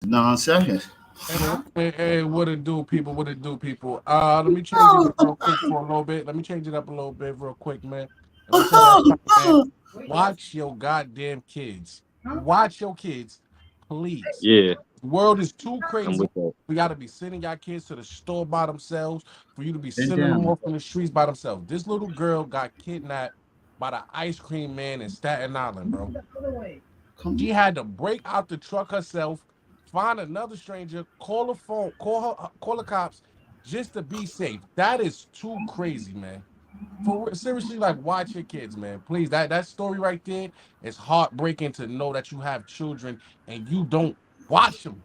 You know what I'm saying? Hey, what it do, people? What it do, people? Let me change it up real quick for a little bit. Let me change it up a little bit real quick, man. Let me tell y'all something, man. Watch your goddamn kids. Watch your kids, please. Yeah, The world is too I'm crazy. with that. We got to be sending your kids to the store by themselves. For you to be Bend sending them down. off in the streets by themselves. This little girl got kidnapped by the ice cream man in Staten Island, bro. Come She had to break out the truck herself, find another stranger, call a phone, call the cops, just to be safe. That is too crazy, man. Seriously, like watch your kids, man. Please, that story right there is heartbreaking to know that you have children and you don't watch them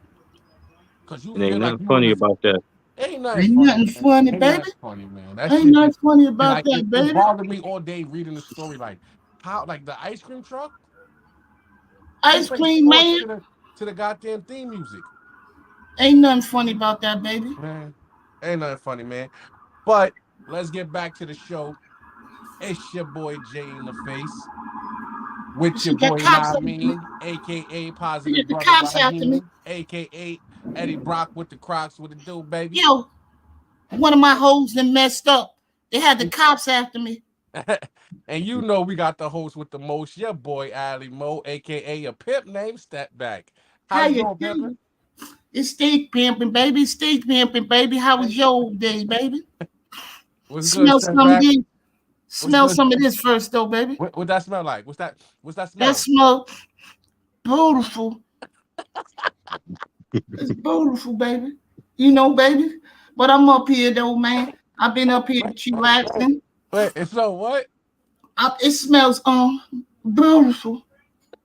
because you It ain't feel like nothing you in funny this. about that. Ain't nothing Ain't funny, nothing man. funny, Ain't baby. nothing funny, man. That Ain't shit nothing just funny and about like that, it baby. bothered me all day reading the story. Like how, like the ice cream truck, they Ice play cream sports man. to the goddamn theme music. Ain't nothing funny about that, baby. Man, ain't nothing funny, man. But let's get back to the show. It's your boy Jay in the face with your She got boy cops after me. Namin, aka She Positive got the Brother cops after me. Raheem, aka Eddie Brock with the Crocs with the do, baby. Yo, one of my hoes that messed up. They had the cops after me. And you know we got the host with the most, your boy Ali Mo, aka a pimp named Step Back. How How you you doing, pimpin'? doing? It's steak pimping, baby. Steak pimping, baby. How was your day, baby? What's good, Smell Step some of Back? this. What's Smell good? some of this first, though, baby. What that smell like? What's that That smell? smell beautiful. It's beautiful, baby. You know, baby. But I'm up here, though, man. I've been up here Wait, wait, wait, chillaxing. wait. It smell what? It smells beautiful.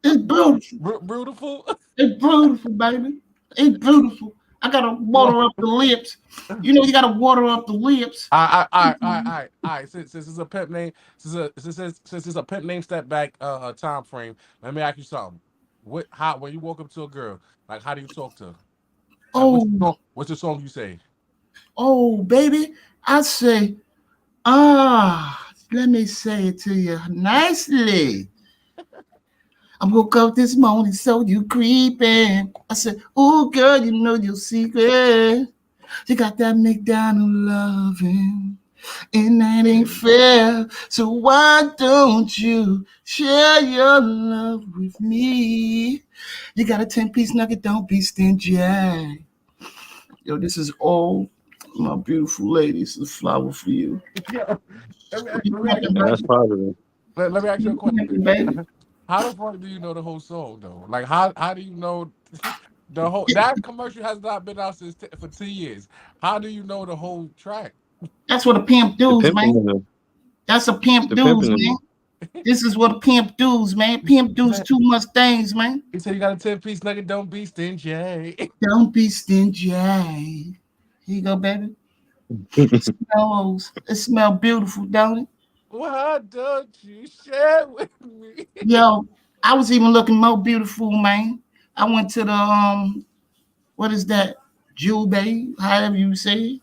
It's beautiful. Beautiful. It's beautiful, baby. It's beautiful. I gotta water up the lips. You know, you gotta water up the lips. All right. Since it's a pimp name, since it's a pimp name step back time frame, let me ask you something. How when you walk up to a girl, like how do you talk to her? Like Oh, what's the song you say? oh, baby. I say, let me say it to you nicely. I woke up this morning, so you creeping. I said, oh, girl, you know your secret. You got that McDonald loving, and that ain't fair. So why don't you share your love with me? You got a 10-piece nugget, don't be stingy. Yo, this is all my beautiful ladies. This flower for you. Yeah. Let me ask you a Pimping, And that's baby. question. positive. Let me ask you a question. Pimping, baby. How the fuck do you know the whole song though? Like how do you know the whole that commercial has not been out for 2 years? How do you know the whole track? That's what a pimp The does, pimping man. in them. That's a It's pimp the does, pimping in man. them. This is what a pimp does, man. Pimp He does said, too much things, man. he said you got a 10-piece nugget, don't be stingy. Don't be stingy. Here you go, baby. It smells beautiful, don't it? Why don't you share with me? Yo, I was even looking more beautiful, man. I went to the what is that? Jewel Bay, however you say it.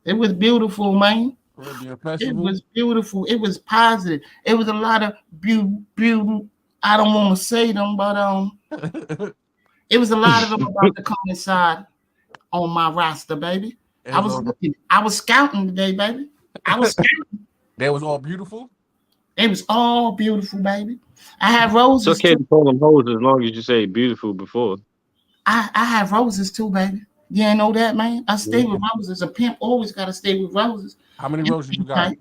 It was beautiful, man. Caribbean It Festival. was beautiful. It was positive. It was a lot of beauty. I don't want to say them, but It it was a lot of them about to come inside on my roster, baby. I was was all looking. I was scouting today, baby. I was scouting. they was all beautiful. It was all beautiful, baby. I had It's roses okay too. to call them hoes as long as you say beautiful before. I have roses too, baby. You ain't know that, man. I stay Yeah. with roses. A pimp always got to stay with roses. How many And roses you pimp got? type.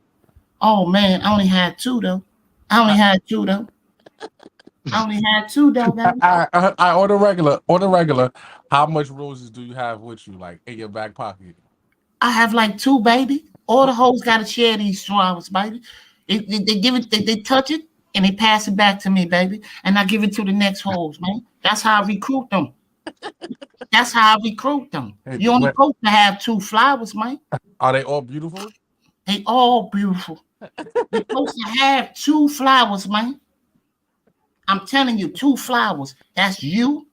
Oh man, I only had two though. I only had two though. I only had two though, baby. I order regular. Order regular. How much roses do you have with you, like in your back pocket? I have like two, baby. All the hoes got to share these flowers, baby. They give it, they touch it, and they pass it back to me, baby. And I give it to the next hoes, man. That's how I recruit them. That's how I recruit them. Hey, You only supposed to have two flowers, man. are they all beautiful? They all beautiful. You're supposed to have two flowers, man. I'm telling you, two flowers. That's you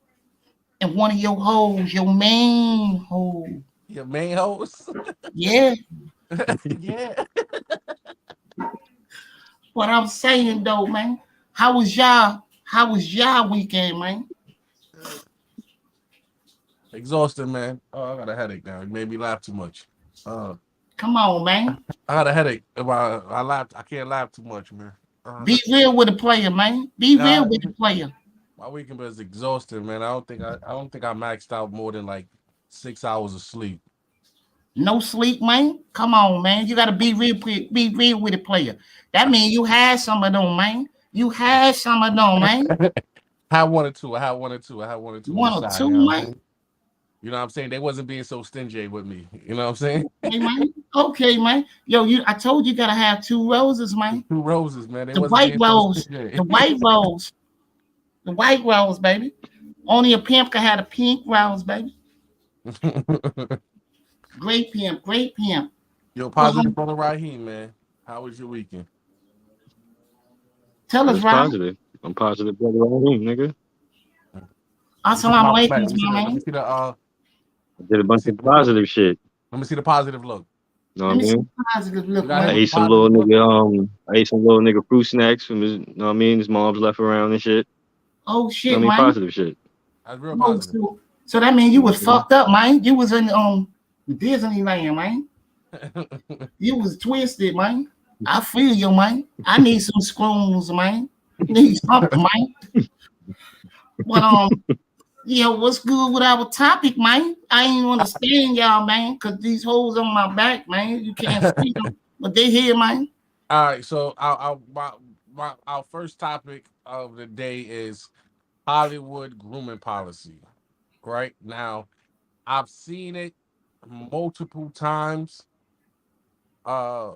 and one of your hoes, your main hoe. Your main host? Yeah. Yeah. What I'm saying though, man. How was y'all? How was y'all weekend, man? Exhausted, man. Oh, I got a headache now. It made me laugh too much. Uh, Come on, man. I got a headache. If I laughed, I can't laugh too much, man. Be real with a player, man. Be real Nah, with the player. my weekend was exhausted, man. I don't think I maxed out more than like 6 hours of sleep. No sleep, man. Come on, man. You gotta be real with the player. That means you had some of them, man. You had some of them, man. I had one or two. I had one or two. I had one or two on the One or side. two, You know what I'm man. saying? You know what I'm saying? They wasn't being so stingy with me. You know what I'm saying? Okay, man. Okay, man. Yo, I told you gotta have two roses, man. Two roses, man. They The wasn't white being so rose. stingy. The white rose. The white rose, baby. Only a pimp can have a pink rose, baby. Great pimp, great pimp. Yo, Well, positive brother Raheem, man. How was your weekend? tell It us, was right? positive. I'm positive brother right here, nigga. Let me see the Assalamu mouth back. alaikum, my Let me man. see the I did a let me bunch see of the look. positive shit. Let me see the positive look. You know what Let I me see mean? the positive You look, gotta I have man. a ate some positive little look. nigga I ate some little nigga fruit snacks from his, you know what I mean? His mom's left around and shit. Oh You know shit, what I mean? man. Positive shit. That's real Oh, positive. so that means you was Mhm. fucked up, man. You was in Disneyland, man. You was twisted, man. I feel you, man. I need some screws, man. Need something, man. But yeah, what's good with our topic, man? I ain't understand y'all, man, cause these hoes on my back, man. You can't see them, but they here, man. All right, so our first topic of the day is Hollywood grooming policy. Right now, I've seen it multiple times uh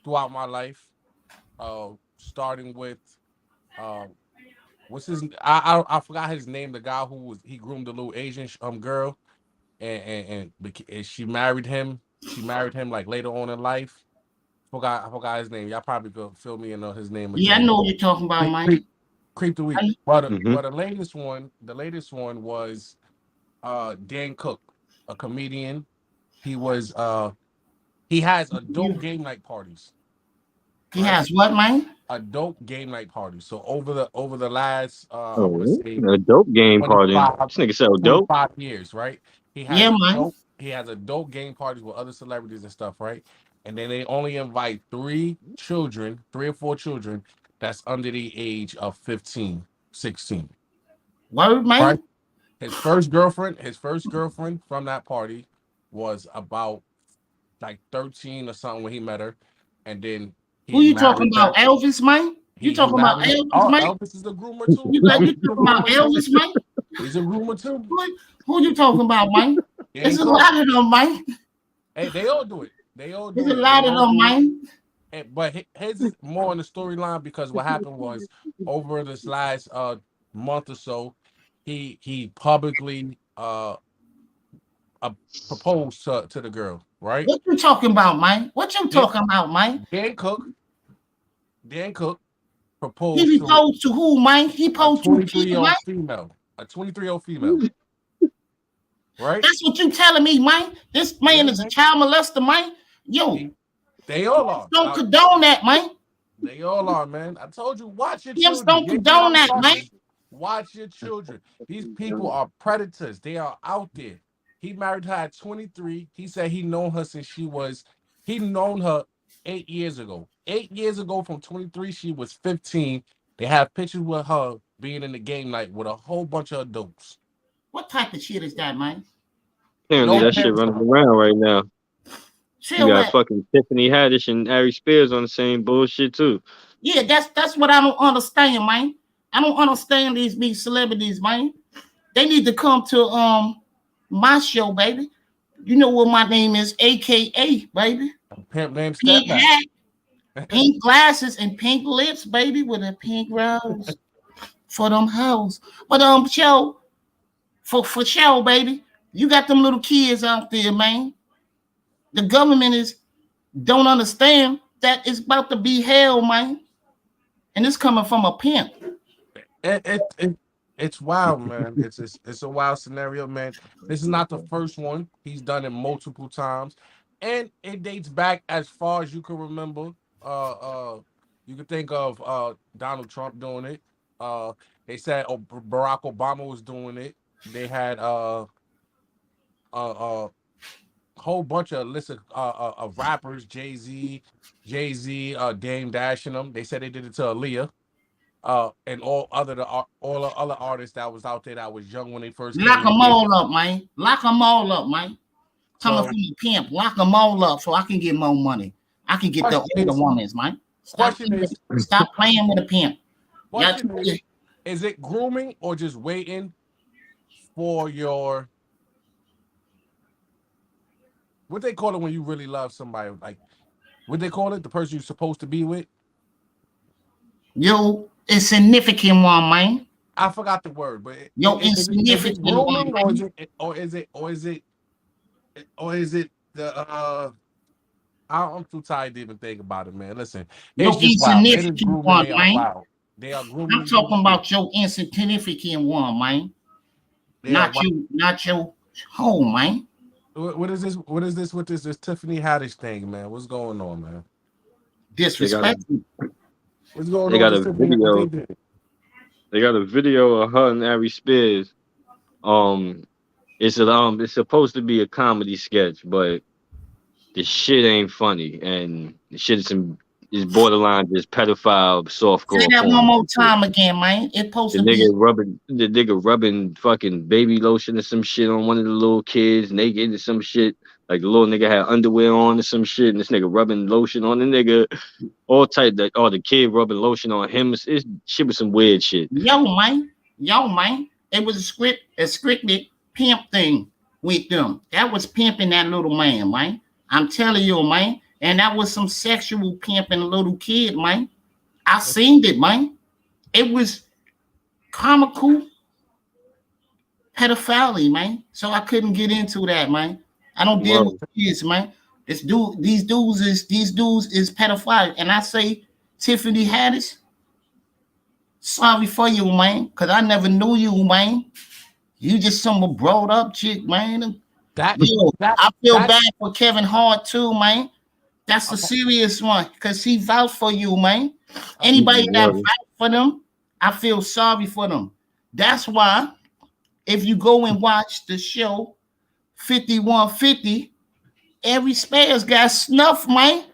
throughout my life. Starting with uh what's his I forgot his name, the guy he groomed the little Asian girl and she married him. She married him like later on in life. I forgot his name. Y'all probably could fill me in on his name Yeah, I again. know what you're talking about, Creep, man. creep, creep the week. I, Mhm. But the latest one was Dan Cook, a comedian. He was he has adult you, game night parties, he right? has what, man? Adult game night parties. So over the last I want to Oh, say a dope game party. 25, This nigga sell dope. 25 years, right? He has Yeah, man. adult game parties with other celebrities and stuff, right? And then they only invite three or four children that's under the age of 15, 16, Word, right? man. His first girlfriend from that party was about like 13 or something when he met her. And then Who he you talking married about, her. Elvis, man? You He talking about married her. Elvis, Oh, man? Elvis is a groomer too. You Elvis is a talking about groomer too. Elvis, man? He's a groomer too. Who you talking about, man? He It's ain't a cook. lot of them, man. Hey, they all do it. They all There's do a it. They lot of all them, do it. man. But his is more on the storyline because what happened was over this last month or so, he publicly uh proposed to the girl, right? What you talking about, man? What you Dan, talking about, man? Dan Cook, Dan Cook He proposed to proposed to who, man? He a proposed to kids, 23-year-old man. old female, a 23-year-old female, right? That's what you telling me, man. This man Yeah, is a man. child molester, man. Yo, He, they all are. don't condone that, man. They all are, man. I told you, watch your Pimps children. don't You hear what condone I'm that, man. talking? Watch your children. These people are predators. They are out there. He married her at 23. He said he known her 8 years ago. 8 years ago from 23, she was 15. They have pictures with her being in the game night with a whole bunch of adults. What type of shit is that, man? Apparently No that shit parents running around. around right now. You Chill got that. fucking Tiffany Haddish and Arie Spears on the same bullshit too. Yeah, that's what I don't understand, man. I don't understand these big celebrities, man. They need to come to my show, baby. You know what my name is, AKA, baby. Pimp named Pink Stepback. hat, pink glasses, and pink lips, baby, with a pink rose for them hoes. But show for show, baby. You got them little kids out there, man. The government is don't understand that it's about to be hell, man. And it's coming from a pimp. It, it, it it's wild, man. It's a wild scenario, man. This is not the first one. He's done it multiple times, and it dates back as far as you can remember. You could think of Donald Trump doing it. They said Barack Obama was doing it. They had a whole bunch of list of rappers, Jay Z, Dame Dash and them. They said they did it to Aaliyah, and all the other artists that was out there that was young when they first Lock came in the them game. all up, man. Lock them all up, man. Coming So from a pimp, lock them all up so I can get more money. I can get the question older is, ones, man. question is, Stop playing with a pimp. Y'all question is it grooming or just waiting for your what they call it when you really love somebody? Like what they call it, the person you're supposed to be with? Yo, insignificant one, man. I forgot the word, but Yo, is it insignificant one, grooming or is man. it the I'm too tired to even think about it, man. Listen, it's Yo, just wild. It is insignificant grooming. one, They are man. wild. They are grooming I'm these little talking kids. about your insignificant one, man. They are wild. Not your home, man. What is this? What is this with this Tiffany Haddish thing, man? What's going on, man? They got a Disrespectful. What's going they on with got this a Tiffany? What they video. did? They got a video of her and Ari Spears. Um, it's supposed to be a comedy sketch, but the shit ain't funny, and the shit is borderline just pedophile Say softcore that one porn. more time again, man. It's supposed The to be. nigga rubbing fucking baby lotion or some shit on one of the little kids naked or some shit. Like the little nigga had underwear on or some shit, and this nigga rubbing lotion on the nigga, all type that. Oh, the kid rubbing lotion on him. It's shit with some weird shit. Yo, man. It was a scripted pimp thing with them. That was pimping that little man, man. I'm telling you, man. And that was some sexual pimping a little kid, man. I seen it, man. It was comical pedophilia, man. So I couldn't get into that, man. I don't deal with Well, kids, man. These dudes is pedophile. And I say, Tiffany Haddish, sorry for you, man, because I never knew you, man. You just some brought up chick, man. That Yo, that I feel that bad for Kevin Hart too, man. That's a okay. serious one because he vouched for you, man. Okay. Anybody that well, vouch for them, I feel sorry for them. That's why if you go and watch the show 5150, every Spears got snuff, man.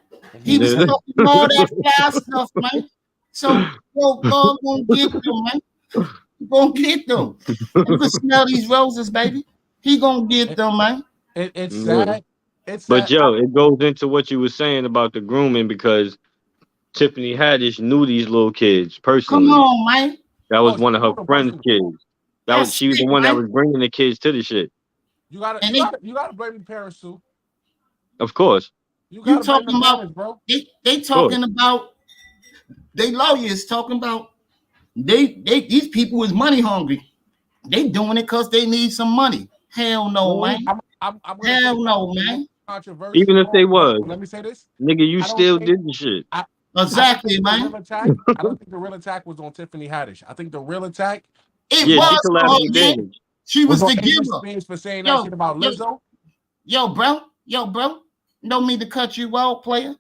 He was yeah. talking all that fly stuff, man. So God gonna get them, man. He gonna get them. You can smell these roses, baby. He gonna get It, them, man. it's Yeah. sad. It's But sad. Joe, it goes into what you were saying about the grooming because Tiffany Haddish knew these little kids Come personally. on, man. That was Oh, she one of her knew the friend's person. kids. That's She was the sick, one that man. was bringing the kids to the shit. You gotta And you gotta you gotta blame the parents too. Of course, You you gotta blame the talking about parents, bro. they of course. talking about they lawyers talking about they these people is money hungry. They doing it because they need some money. Hell no, Well, man. I'm gonna say Hell no, something a little man. Even if they controversial, but was, let me say this. nigga, you I don't still think did the shit. I I don't Exactly, think the real man. attack. I don't think the real attack was on Tiffany Haddish. I think the real attack It Yeah, was she on was for collabed her, with man. Damage. She was was on the Avery giver. Spears for saying that Yo, shit about yo, Lizzo. bro. Don't mean to cut you out, player.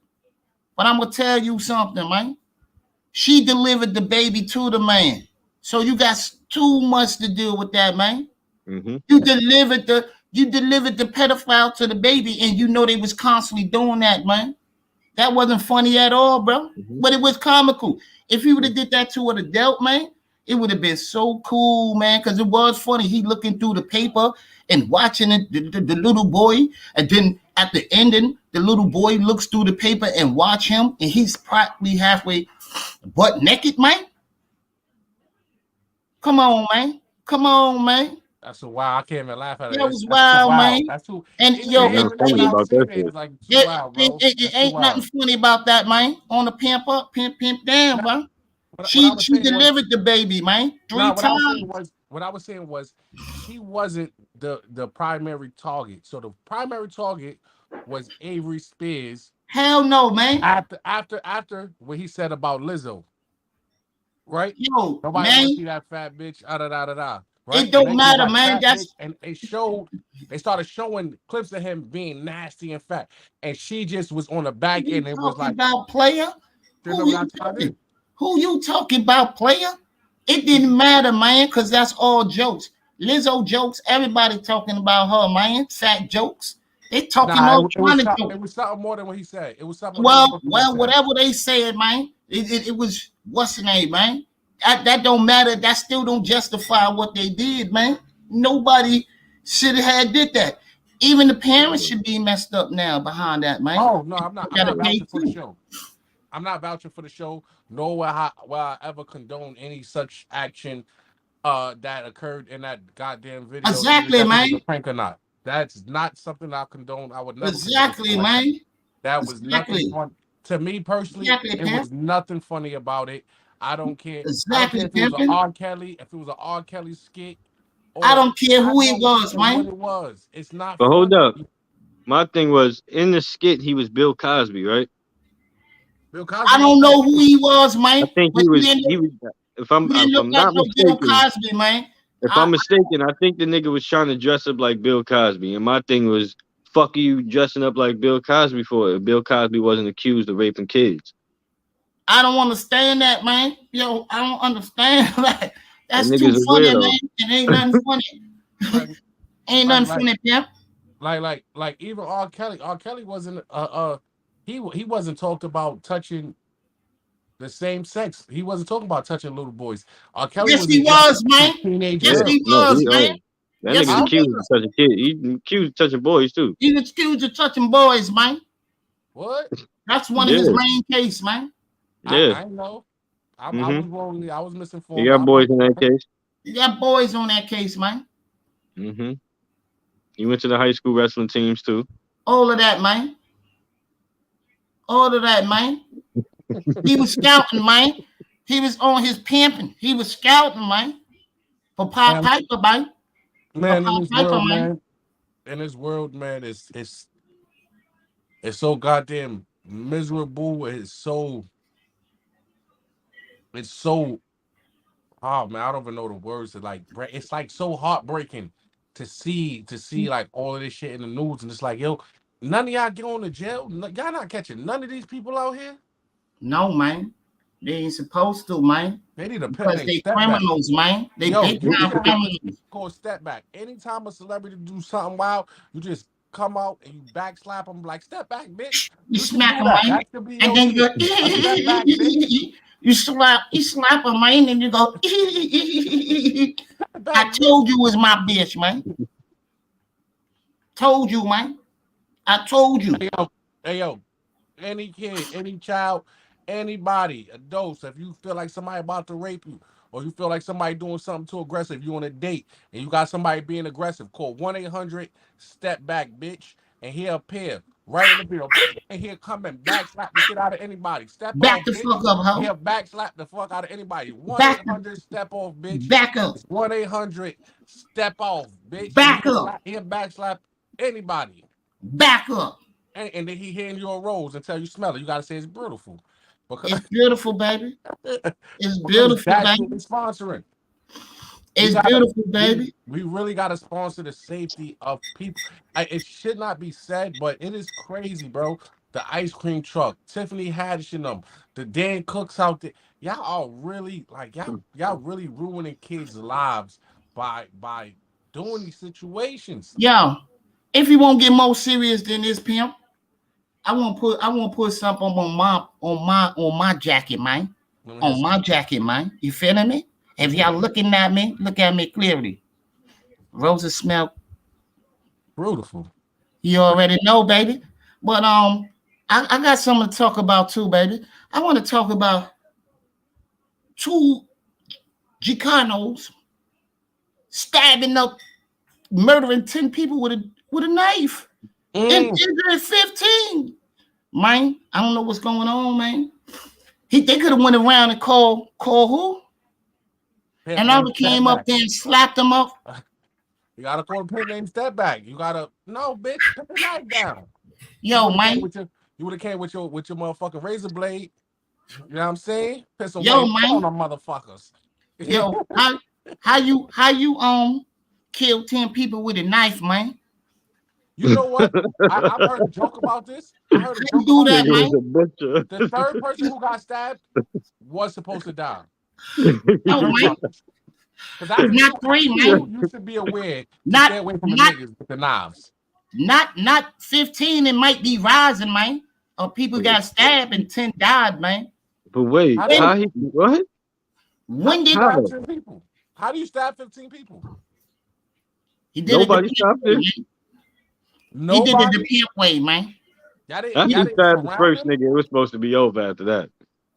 But I'm gonna tell you something, man. She delivered the baby to the man. So you got too much to deal with that, man. Hmm. You delivered the pedophile to the baby, and you know they was constantly doing that, man. That wasn't funny at all, bro. Hmm. But it was comical. If he would have did that to an adult, man, it would have been so cool, man. Because it was funny. He looking through the paper and watching it, the little boy, and then at the ending, the little boy looks through the paper and watch him, and he's practically halfway butt naked, man. Come on, man. Come on, man. That's too wild. I can't even laugh at it. That was That's too wild, man. wild. That's too. And yo, Ain't Even nothing even funny I it, was about saying that it, shit. it's like too it, wild, it, bro. it, it That's too ain't nothing wild. funny about that, man. On the pimp up, pimp down, Now, bro. what I was She saying was delivered the baby, man, three no. times. What I was saying was she wasn't the primary target. So the primary target was Avery Spears Hell no, man. after what he said about Lizzo, right? Yo, Nobody want to man, see that fat bitch. Da da da da da. Right? it And don't then he was matter, like man. fat bitch, That's and they started showing clips of him being nasty and fat, and she just was on the who back you end. It was talking like, about, player. Who you that's what I talking? did. Who you talking about, player? It didn't matter, man, because that's all jokes. Lizzo jokes. Everybody talking about her, man. Fat jokes. They talking all kind of jokes. It was something more than what he said. It was something more Well, than what he said. whatever they said, man. It was what's the name, man. That don't matter. That still don't justify what they did, man. Nobody should have did that. Even the parents should be messed up now behind that, man. Oh no, I'm not vouching for the show. I'm not vouching for the show, nor will I ever condone any such action that occurred in that goddamn video. Exactly, man. Was a prank or not. That's not something I condone. I would never. Exactly, man. That was nothing fun. To me personally, it was nothing funny about it. I don't care. Exactly, I don't care if it was an R. Kelly, if it was an R. Kelly skit. I don't care who it was, man. What it was. It's not But hold funny. up. My thing was, in the skit, he was Bill Cosby, right? Bill Cosby. I don't know who he was, man. I think he was. If I'm not mistaken, Bill Cosby, man. If I'm mistaken, I think the nigga was trying to dress up like Bill Cosby, and my thing was, fuck you dressing up like Bill Cosby for it. Bill Cosby wasn't accused of raping kids. I don't understand that, man. Yo, I don't understand that. That's too funny, man. It ain't nothing funny. Ain't nothing funny, pimp. Like even R. Kelly. R. Kelly wasn't he wasn't talked about touching the same sex. He wasn't talking about touching little boys. R. Kelly he was, man. Yes, he was, man. That nigga's accused of touching kids. He's accused of touching boys too. He's accused of touching boys, man. What? That's one of his main case, man. Yeah. I know. I was wrong. I was misinformed. You got boys in that case. You got boys on that case, man. You went to the high school wrestling teams too. All of that, man. All of that, man. He was scouting, man. He was on his pimping. He was scouting, man. For Pop Piper, man. Man, in this world, man, it's so goddamn miserable. It's so oh man, I don't even know the words. It's like so heartbreaking to see like all of this shit in the news, and it's like, yo, none of y'all going to jail. Y'all not catching none of these people out here. No, man. They ain't supposed to, man. They need a because they criminals, man. They big time criminals. Go a step back. Anytime a celebrity do something wild, you just come out and you backslap them like, step back, bitch. You smack them, man. And then you slap them, man, and you go, I told you it was my bitch, man. Told you, man. I told you. Hey, yo. Any kid, any child, anybody, adults, if you feel like somebody about to rape you, or you feel like somebody doing something too aggressive, you on a date, and you got somebody being aggressive, call 1-800-STEP BACK, bitch, and he'll appear right in the video, and he'll come and backslap the shit out of anybody. Step back off, the bitch. Fuck up, ho. He'll backslap the fuck out of anybody. 1-800-STEP off, bitch. Back up. 1-800-STEP off, bitch. Back up. He'll backslap anybody. Back up. And then he hand you a rose and tell you smell it. You gotta say it's beautiful. Because it's beautiful, baby. It's beautiful, baby. Sponsoring. It's beautiful, baby. We really gotta sponsor the safety of people. It should not be said, but it is crazy, bro. The ice cream truck, Tiffany Haddish and them, the Dan Cooks out there. Y'all are really y'all really ruining kids' lives by doing these situations. Yo, if you won't get more serious than this, pimp, I won't put something on my jacket, man. On my jacket, man. You feeling me? If y'all looking at me, look at me clearly. Roses smell beautiful. You already know, baby. But I got something to talk about too, baby. I want to talk about 2 Chicanos stabbing up, murdering 10 people with a knife. And injured 15. Man, I don't know what's going on, man. They could have went around and called who? And I came up there and slapped them up. You gotta call the pimp named Step Back. You gotta bitch, put the knife down. Yo, man. You would have came with your motherfucking razor blade. You know what I'm saying? Put some yo, man. On them motherfuckers. Yo, how you kill 10 people with a knife, man? You know what? I've heard a joke about this. I heard a joke do that, man. The third person who got stabbed was supposed to die. Yo, man. Because I Not 3, man. you should be aware to Not stay away from the not niggas with the knives. not 15. It might be rising, man. Or people got stabbed and 10 died, man. But wait, How do how he what? When did How? 15 people? How do you stab 15 people? he did Nobody it? stopped it. He did it Nobody. the pimp way, man. Y'all didn't, After y'all he didn't stabbed the surround first him? nigga, it was supposed to be over after that.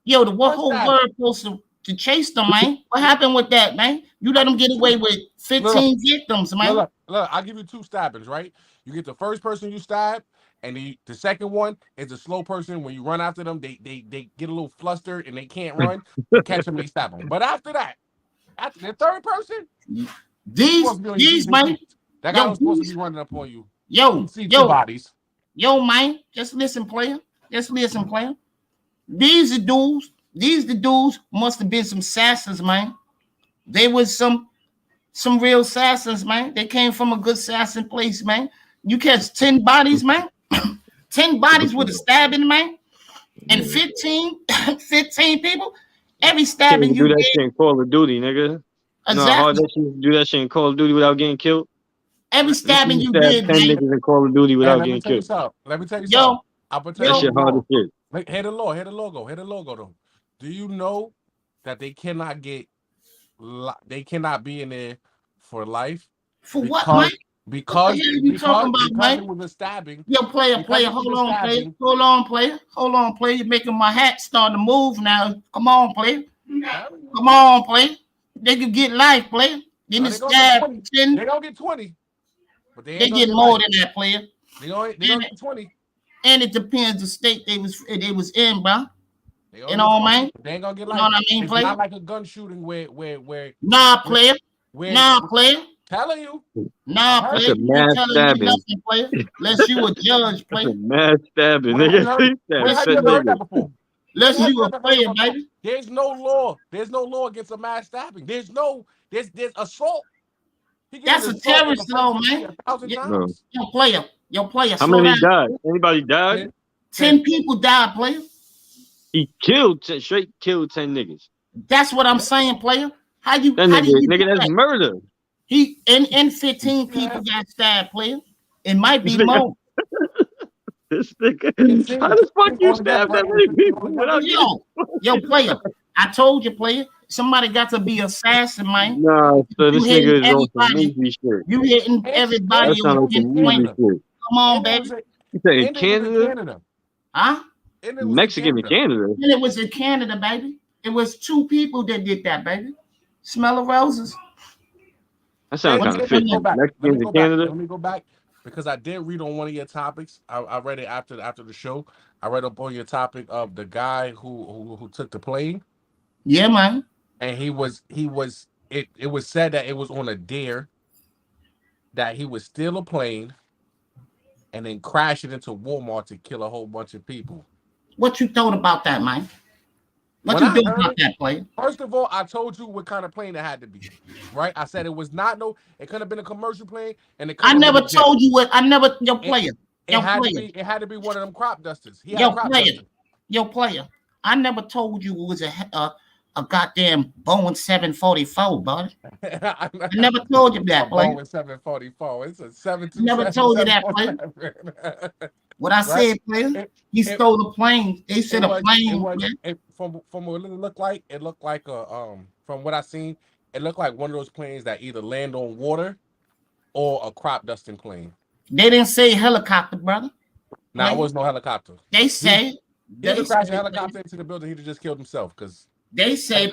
Yo, the One whole stab. world supposed to chase them, man. What happened with that, man? You let them get away with 15 victims, man. Look, I'll give you 2 stabbings, right? You get the first person you stab, and the second one is a slow person. When you run after them, they get a little flustered and they can't run. You catch them, they stab them. But after that, after the third person, These, man. That guy was supposed to be running up on you. Yo, see 2 bodies. Yo, man. Just listen, player. Just listen, player. These the dudes must have been some assassins, man. They was some real assassins, man. They came from a good assassin place, man. You catch 10 bodies, man. 10 bodies with a stabbing, man. And 15 people. Every stabbing you do that did. shit in Call of Duty, nigga. Exactly. You know how hard that shit do that shit in Call of Duty without getting killed? Every stabbing you stab did, 10 man. niggas in Call of Duty without getting killed. Let me tell you Yo, something. I'm gonna tell That you shit hard as shit. Hit the logo though. Do you know that they cannot be in there for life? For what, man? Because what the hell are you talking about, man? It was a stabbing. Yo, player, hold on, player. You're making my hat start to move now. Come on, player. They could get life, player. Then it's stab 10. They don't get 20. But they get more than that, player. They don't get 20. And it depends the state they was in, bro. You know, man. They ain't gonna get life. You know what I mean, it's player? not like a gun shooting where player. Player. Telling you. Player. Mass stabbing. Nothing, player. Unless you a judge, player. Mass stabbing, nigga. Where have you ever heard that before? Unless you a player, baby. There's no law. There's no law against a mass stabbing. There's assault. That's a terrorist law, man. Yo, player. How many died? Anybody died? 10 people died, player. He straight killed 10 niggas. That's what I'm saying, player. How you nigga, that's murder. He and 15 people got stabbed, player. It might be more. This nigga, how the fuck you stab that many people? Yo, player. I told you, player. Somebody got to be assassin, man. Nah, so this nigga is on some movie shit. You hitting everybody. That sounds like some movie shit. Come on, baby. You say Canada? Huh? Mexican in Canada. And it was in Canada, baby. It was 2 people that did that, baby. Smell of roses. That sounds kind of fishy. Mexicans in Canada. Let me go back because I did read on one of your topics. I read it after the show. I read up on your topic of the guy who took the plane. Yeah, man. And it was said that it was on a dare that he would steal a plane and then crash it into Walmart to kill a whole bunch of people. What you thought about that, man? What you think about that plane? First of all, I told you what kind of plane it had to be, right? I said it was not it could have been a commercial plane, and I never told you what. Your player. It had to be one of them crop dusters. Your player. I never told you it was a goddamn Boeing 744, buddy. I never told you that, player. Boeing 744. It's a 727. Never told you that, player. What I said, player, he stole a plane. They said a plane. From what it looked like a from what I seen, it looked like one of those planes that either land on water or a crop dusting plane. They didn't say helicopter, brother. No, it was no helicopter. They say he crashed a helicopter into the building. He'd have just killed himself because they say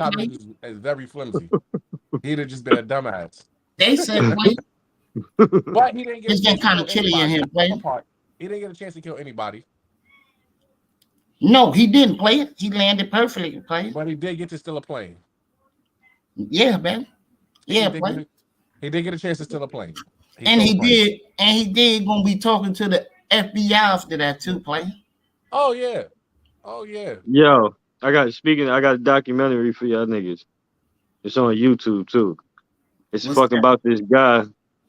is very flimsy. He'd have just been a dumbass. They say plane. But he didn't get. It's been kind of chilly in here, player. He didn't get a chance to kill anybody. No, he didn't play it. He landed perfectly, play. But he did get to steal a plane. Yeah, man. Yeah, play. He did get a chance to steal a plane. He did gonna be talking to the FBI after that too, play. Oh yeah. Yo, I got a documentary for y'all niggas. It's on YouTube too. It's fucking about this guy.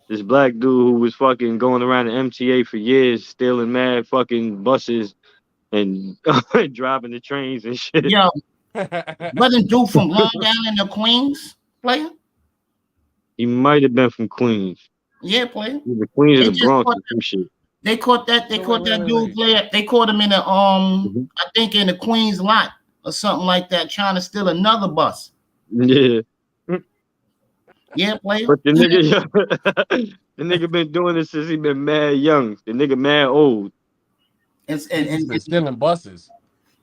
This black dude who was fucking going around the MTA for years, stealing mad fucking buses and driving the trains and shit. Yo, wasn't dude from Long Island or Queens, player? He might have been from Queens. Yeah, player. The Queens They of the just Bronx caught or some shit. they caught that they So caught that dude wait. player. They caught him in the Mhm. I think in the Queens lot or something like that, trying to steal another bus. Yeah. Yeah, player. But the nigga, the nigga been doing this since he been mad young. The nigga mad old. And He's just been stealing buses.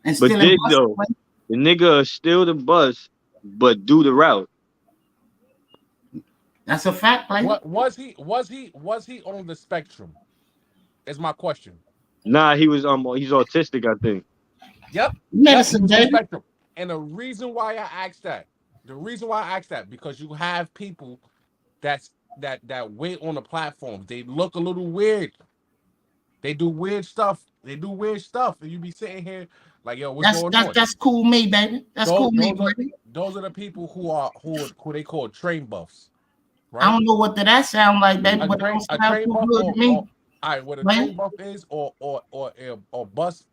But stealing dig buses. though, Player. the nigga steal the bus, but do the route. That's a fact, player. What was he on the spectrum? Is my question. Nah, he's autistic, I think. Yep. Yep. He Medicine, was on the baby. spectrum. And the reason why I asked that, because you have people that wait on the platforms. They look a little weird. They do weird stuff. And you be sitting here like, yo, what's That's going that's on? that's cool, me, baby. That's Those cool, me, those are baby. those are the people who they call train buffs, I right? don't know what that sound like, baby, A but it train don't a sound train too buff good or to me, all right, what a man. train buff is, or bus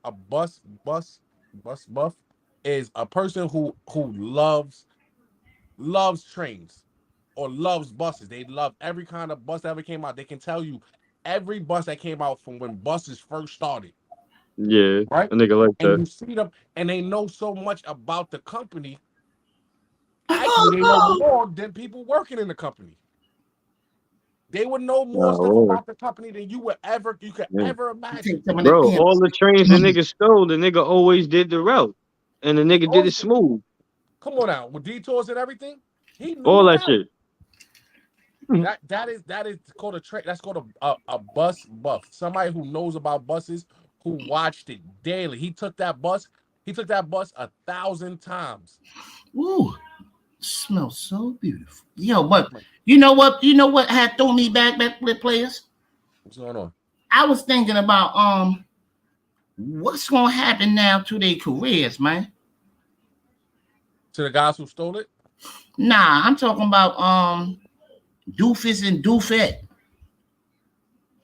buff is a person who loves trains or loves buses. They love every kind of bus that ever came out. They can tell you every bus that came out from when buses first started, Yeah, right? a nigga like And that. you see them, and they know so much about the company. Actually, they know more than people working in the company. They would know more Nah, stuff word. about the company than you could Yeah. ever You take imagine. some of that Bro, all PIMP'S. the trains the nigga stole, the nigga always did the route. And the He nigga did it always smooth. come on out with detours and everything. He knew All the that route. shit. Mhm. That is called a train. That's called a bus buff. Somebody who knows about buses, who watched it daily. He took that bus. He took that bus 1,000 times. Ooh, smells so beautiful. Yo, but you know what? You know what had thrown me back with players? What's going on? I was thinking about what's gonna happen now to their careers, man. To the guys who stole it. Nah, I'm talking about Doofus and Doofette.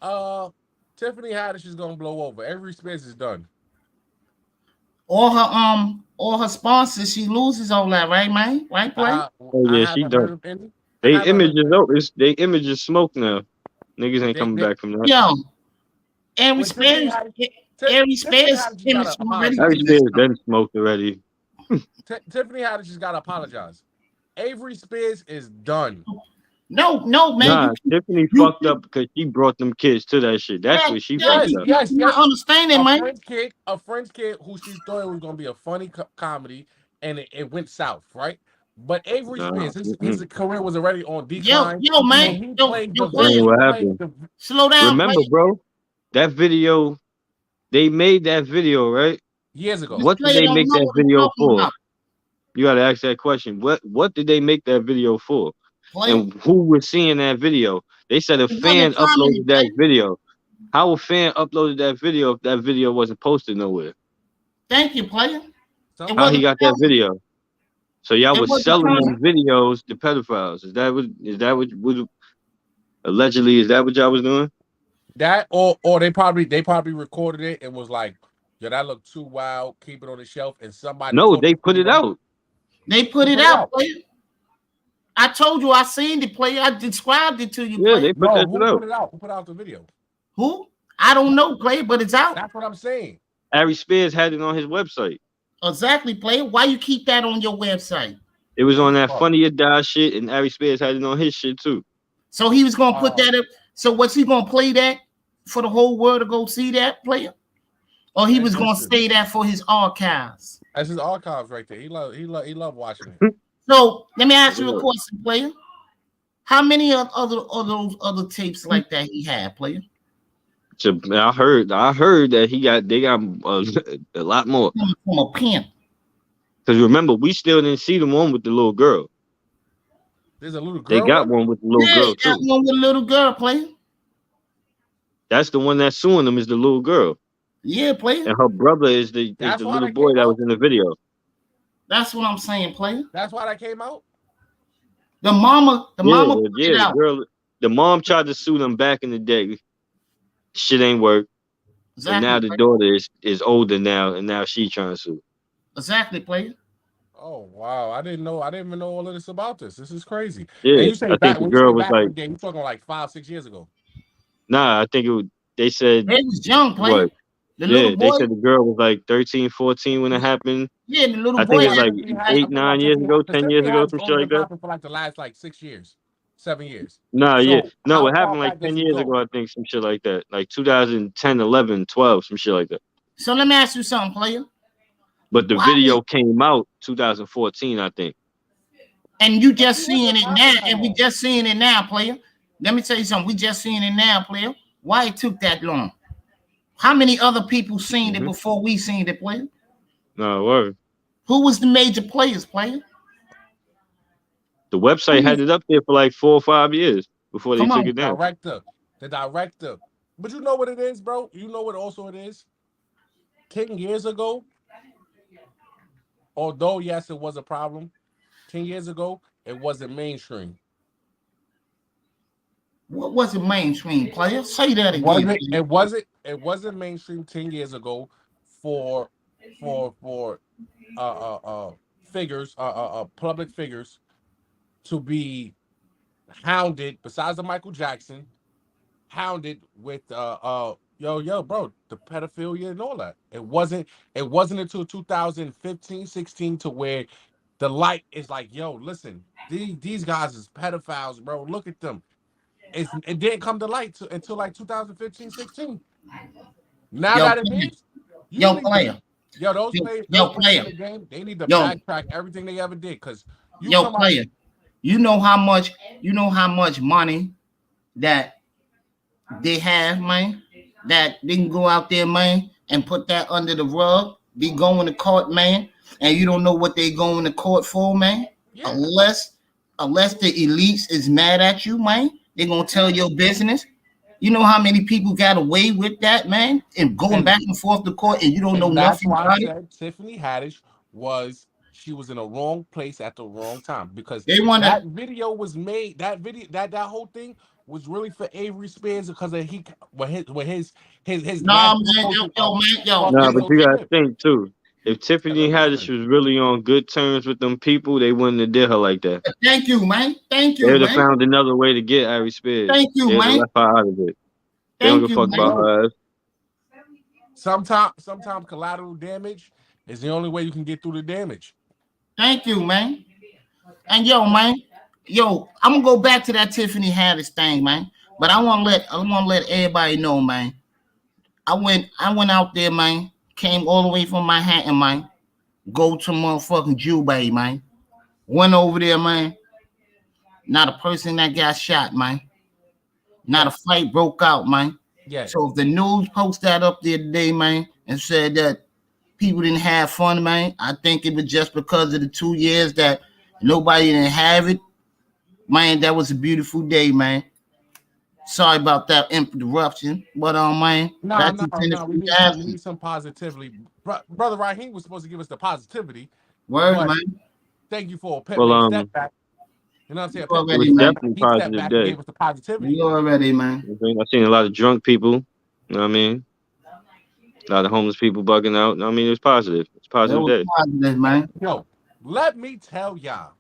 Uh, Tiffany Haddish is gonna blow over. Every space is done. All her sponsors, she loses all that, right, man? Right, play? I Oh I yeah, she haven't heard done. of any. I They haven't heard images of any. oh, they images smoke now. Niggas ain't They, coming they back from that. Yo, Ari when Tiffany Spears, Haddish, Ari Tiffany Spears Haddish has got image to already Harry apologize. finished. Spears done smoked already. Tiffany Haddish has got to apologize. Avery Spears is done. No, man, Nah, Tiffany you fucked up because she brought them kids to that shit. That's what she fucked Yes, up. yes, you're not yes. understanding, man. A French kid who she thought it was gonna be a funny comedy, and it went south, right? But Avery Nah, Spears, his career was already on decline, Yo, man, and he played yo, the that player, ain't he what played happened. the slow down, Remember, player. bro, that video, they made that video, right? years ago. This What did player they don't make know that what he's video talking for? about, You gotta ask that question. What did they make that video for? player. And who was seeing that video? They said a It wasn't a fan comedy, uploaded that player. video. How a fan uploaded that video if that video wasn't posted nowhere? Thank you, player. It How Somebody he wasn't got that comedy. video? So y'all It was wasn't selling comedy. them videos to pedophiles. Is that what allegedly is that what y'all was doing? that, or they probably recorded it and was like, "Yo, that looked too wild. Keep it on the shelf." And somebody No, caught they the put it video. out. They put Who it put it out, out? player. I told you I seen the player. I described it to you, Yeah, player. they put No, that shit who put out. it out? Who put out the video? Who? I don't know, player, but it's out. That's what I'm saying. Harry Spears had it on his website. Exactly, player. Why you keep that on your website? It was on that Oh, Funny or Die shit, and Harry Spears had it on his shit too. So he was gonna put uh, that up. So was he gonna play that for the whole world to go see that player? Or he was gonna listen, stay that for his archives? that's his archives right there. He loved watching it. So let me ask you a Yeah. question, player. How many of those other tapes like that he had, player? So, I heard that they got a lot more. From a pimp. Because remember, we still didn't see the one with the little girl. There's a little They girl got one. one with the little Yeah, girl that too. one with a little girl, player. That's the one that's suing them is the little girl, Yeah, player. and her brother is That's the why little that boy came that was out. in the video. That's what I'm saying, player. That's why that came out. The mama put it The out. girl, the mom tried to sue them back in the day. Shit ain't work, and Exactly, now the player. daughter is older now, and now she trying to sue. Exactly, player. Oh wow, I didn't know. I didn't even know all of this about this. This is crazy. And Yeah, you say I think back the when you say girl was back in like, the day, you talking like 5, 6 years ago. nah, I think it was, they said They was young player. what? The little Yeah, they boy, said the girl was like 13, 14 when it yeah, happened. yeah, the little I think boy it's had like like I'm talking about 8, 9 years ago, 10 years Tiffany ago, Haddish some shit only been like that. popping for like the last like 6 years, 7 years. Nah, yeah. So No, how it far happened like back 10 does it years go? ago, I think, some shit like that. Like 2010, 11, 12, some shit like that. So let me ask you something, player. But the Why did video came out 2014, I think. and you But just she seeing wasn't it now, popping that and we long. just seeing it now, player. Let me tell you something. We just seeing it now, player. Why it took that long? How many other people seen it Hmm. before we seen it, player? No, word. Who was the major players, player? The website Who had was, it up there for like 4 or 5 years before they come took on. it down. The director. But you know what it is, bro? You know what also it is? 10 years ago, although yes, it was a problem. 10 years ago, it wasn't mainstream. What was the mainstream, player? Say that Was again, it? player. It wasn't mainstream 10 years ago for for figures, public figures to be hounded. Besides the Michael Jackson, hounded with yo bro, the pedophilia and all that. It wasn't until 2015, 16 to where the light is like, yo, listen, these guys is pedophiles, bro. Look at them. It didn't come to light until like 2015, 16. Now Yo, that it player. is, you Yo, need to, player. yo, those Yo, players, yo, those players in player. the game, they need to Yo, backtrack everything they ever did. Because you yo, come out, player. You know how much money that they have, man, that they can go out there, man, and put that under the rug, be going to court, man, and you don't know what they going to court for, man. yeah, Unless the elites is mad at you, man, they gonna tell yeah. your business. You know how many people got away with that, man, and going And back and forth to court, and you don't know And that's nothing why I about it. said Tiffany Haddish she was in the wrong place at the wrong time because They want that to. video was made. That video, that whole thing was really for Avery Spears because of his No, nasty man, promotion yo, of man, yo, Carson Nah, yo. but Will you gotta Smith. think too. If Tiffany Haddish Listen, was really on good terms with them people, they wouldn't have did her like that. Thank you, man. Thank They you, would have man. found another way to get Ari Spears. Thank you, They would have man. left her out of it. They don't Thank give a you, fuck man. about bro. her ass. Sometimes collateral damage is the only way you can get through the damage. Thank you, man. And yo, man, yo, I'm gonna go back to that Tiffany Haddish thing, man. But I want to let everybody know, man. I went out there, man. Came all the way from Manhattan, man. Go to motherfucking Jubei, man. Went over there, man. Not a person that got shot, man. Not a Yet, fight broke out, man. yet. So if the news post that up there today, man, and said that people didn't have fun, man, I think it was just because of the 2 years that nobody didn't have it. Man, that was a beautiful day, man. Sorry about that interruption, but man, No, back no, to no. We Tennessee need some. We Ashley. need some positivity. Brother Raheem was supposed to give us the positivity, Word, but man. thank you for a pep Well, name step back. You know what I'm saying? You Pep it name already, was man. step back. definitely He stepped positive back and day. gave us the positivity. You already, man. I seen a lot of drunk people. You know what I mean? A lot of homeless people bugging out. I mean, it was positive. It's a It positive was day. positive, man. Yo, let me tell y'all,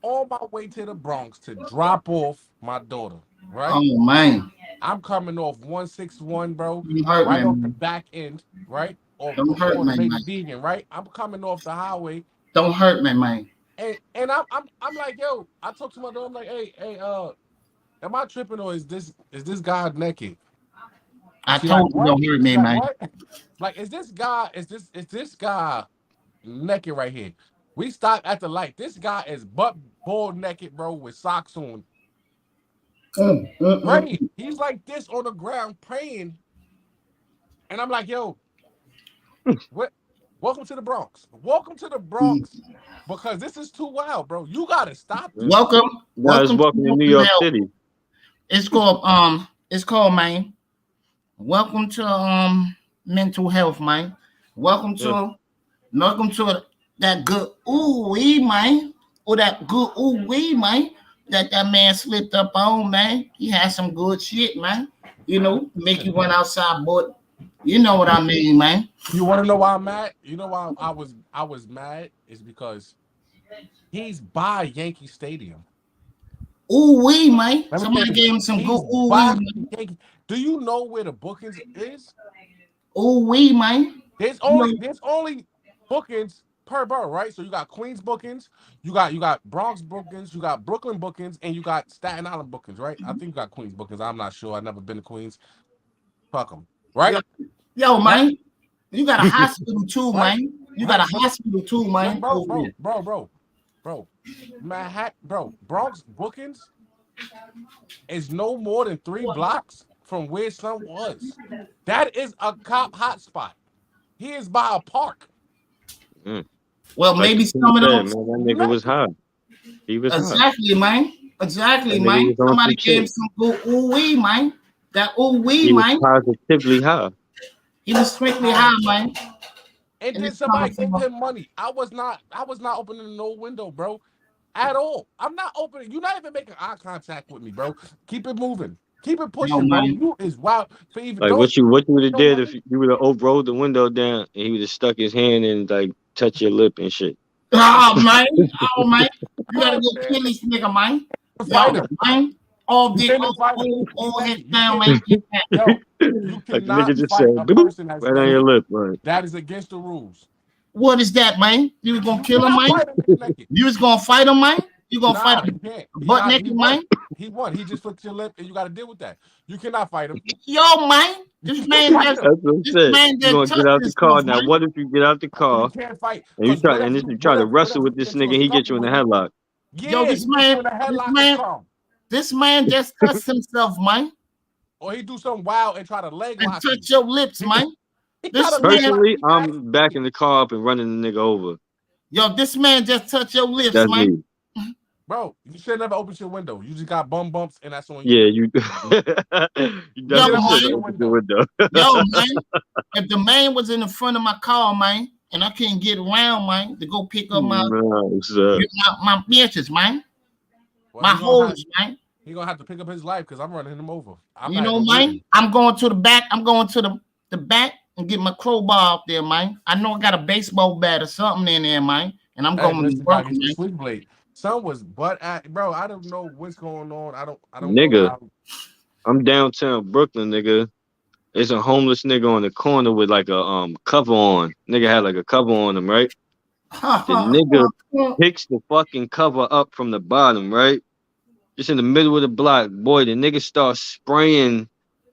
on my way to the Bronx to drop off my daughter, right? Oh man, I'm coming off 161, bro, don't hurt me, right off the man. back end, right? Or Don't hurt before the me, baby man. vegan, right? I'm coming off the highway, Don't hurt me, man. and I'm like, yo, I talked to my daughter, I'm like, hey, am I tripping or is this guy naked? I She like, told you what? don't hurt She me, like, man. what? Like, is this guy naked right here? We stop at the light. This guy is butt ball naked, bro, with socks on, praying. Mm. He's like this on the ground praying, and I'm like, yo, what? Welcome to the Bronx. Welcome to the Bronx, because this is too wild, bro. You gotta stop Yeah. this. Welcome, Now it's welcome to welcome to New mental York health. City. It's called man. Welcome to mental health, man. Welcome Yeah. to welcome to that good ooh wee, man. Or that good ooh wee, man. That man slipped up on, man. He had some good shit, man. Make you Listen, run outside, but you know what I mean, man. you want to know why I'm mad? You know why I was mad is because He's by Yankee Stadium. Ooh wee, man. Let me tell Somebody you, gave him some good he's ooh wee, by man. Yankee. Do you know where the bookings is? Ooh wee, man. There's You only know, there's only bookings per borough, right? So you got Queens bookings, you got Bronx bookings, you got Brooklyn bookings, and you got Staten Island bookings, right? I think you got Queens bookings. I'm not sure. I've never been to Queens. Fuck them, right? yo, yo, Right? man. You got a hospital too, Right? man. You got Right? a hospital too, man. Bro, Over bro, there. bro, bro, bro. Manhattan, bro. Bronx bookings is no more than 3 blocks from where Son was. That is a cop hotspot. He is by a park. Mm. Well, Like maybe the some king of said, them. man, that nigga was high. He was high. Exactly, man. Exactly, That nigga man. was on Somebody some gave him shit. some good ooh wee, man. That ooh wee, He was man. positively high. He was strictly Um, high, man. and And then it's coming somebody gave from a him money. I was not opening no window, bro. At all. I'm not opening. You're not even making eye contact with me, bro. Keep it moving. Keep it yo, pushing, bro. man. You is wild for even Like don't what you would have no did if money. you would have rolled the window down and he would have stuck his hand and like touch your lip and shit. Oh, man. Oh, man. You gotta Oh go man, kill this nigga, man. fight Yo, him. man. All You dick, can't fight him. all head Exactly. You down, can't. man. Get that. Yo, you Like the nigga cannot just fight said, a "Boop, boop," person right on your lip, right? that is against the rules. What is that, man? You was gonna You kill him, cannot man? fight a nigga naked. You was gonna fight him, man? You gonna fight Nah, you him can't. He butt got. He naked, won. man? He won. He just flicked your lip, and you got to deal with that. You cannot fight him. Yo, man. You can't fight him. That's what I'm This saying. man You just gonna get touched out the car himself, now? man. What if you get out the You car can't fight and you because try and this you try to wrestle with you this get into nigga? a He get you scuffle in a with him. headlock. Yo, Yeah, he get you in a headlock and something. this man just touched himself, man, Or he do something wild and try to leg and lock you. touch your lips, He, man. he try This to leg man, lock Personally, you. I'm backing the car up and running the nigga over. yo, this man just touched your lips, That's man. me. Bro, you should never open your window. You just got bum bumps and that's on you. Yeah, you. You You should Yo, definitely never should open man. your open the window. window. Yo, man. If the man was in the front of my car, man, and I couldn't get around, man, to go pick up No, sir. my bitches, man, Well, my hoes, man. he gonna have to pick up his life because I'm running him over. I'm You not know, even man. moving. I'm going to the back. I'm going to the back and get my crowbar up there, man. I know I got a baseball bat or something in there, man. And I'm Hey, going to listen, work, gotta get your man. switchblade. Son was butt at bro. I don't know what's going on. I don't know Nigga, how. I'm downtown Brooklyn, nigga. There's a homeless nigga on the corner with like a cover on. Nigga had like a cover on him, right? The nigga picks the fucking cover up from the bottom, right? Just in the middle of the block. Boy, the nigga starts spraying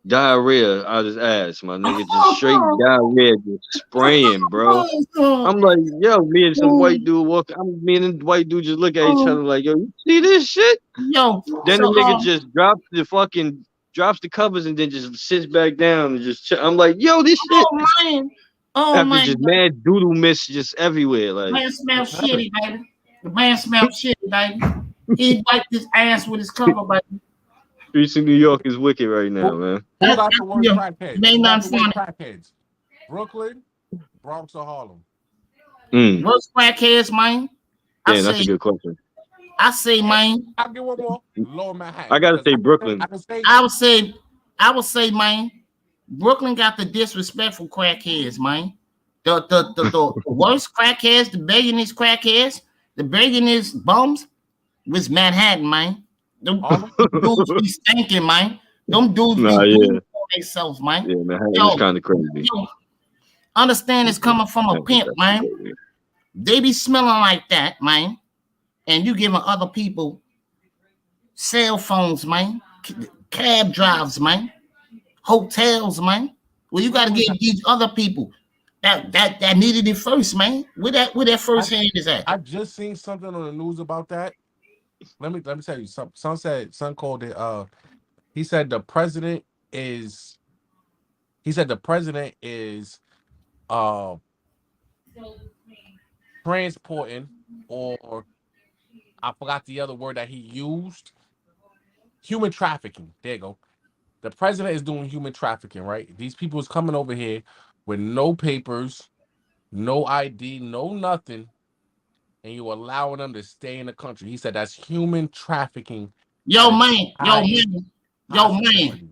diarrhea out his ass, my nigga. Just straight diarrhea, just spraying, bro. I'm like, yo, me and some white dude walking. Me and the white dude just look at each other like, yo, you see this shit? Yo, Then the so nigga just drops the covers and then just sits back down and just I'm like, yo, this shit. oh man, oh After man, just mad doodle mist just everywhere. Like, man smells shitty, baby. The man smells shitty, baby. He wiped his ass with his cover, baby. streets of New York is wicked right now, Who, man. who got the worst Yeah, crackheads? it ain't Who got nothing the worst funny. crackheads? Brooklyn, Bronx, or Harlem? Mm. Worst crackheads, man. I Damn, that's a say, good question. man. I'll get one more. Lower Manhattan I gotta because say I Brooklyn. can say I would say, man. Brooklyn got the disrespectful crackheads, man. The worst crackheads, the billionaires crackheads, the billionaires bums was Manhattan, man. Them Harlem. dudes be stinking, man. Them dudes be Nah, doing yeah. for themselves, man. Yeah, Manhattan is Yo, kind of crazy. yo, understand it's coming from a Manhattan is pimp, man. definitely crazy. They be smelling like that, man. And you giving other people cell phones, man, cab drives, man, hotels, man. Well, you got to Brooklyn. get these other people that needed it first, man. Where that I, first hand is at? I just seen something on the news about that. Let me tell you something. Son called it. He said the president is. He said the president is uh transporting, or I forgot the other word that he used. Human trafficking. There you go. The president is doing human trafficking, right? These people is coming over here with no papers, no ID, no nothing, and you allowing them to stay in the country. He said that's human trafficking Yo, at its man, highest yo, man. possibility.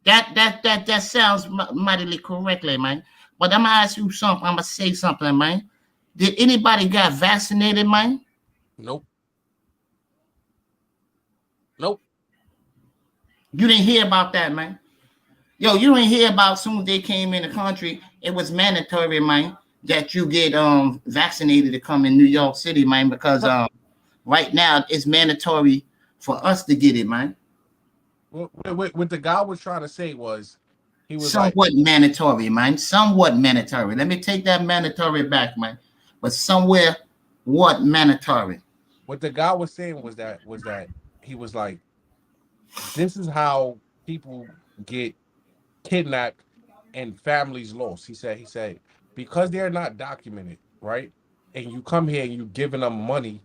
That sounds mightily correctly, man. But I'm gonna ask you something. I'm gonna say something, man. Did anybody got vaccinated, man? Nope. Nope. You didn't hear about that, man. Yo, you didn't hear about as soon as they came in the country, it was mandatory, man, that you get vaccinated to come in New York City, man, because right now it's mandatory for us to get it, man. What the guy was trying to say was, he was like, Somewhat mandatory, man. Somewhat mandatory. Let me take that mandatory back, man. But somewhere, what mandatory? what the guy was saying was that he was like, this is how people get kidnapped and families lost. He said because they're not documented, right? And you come here and you giving them money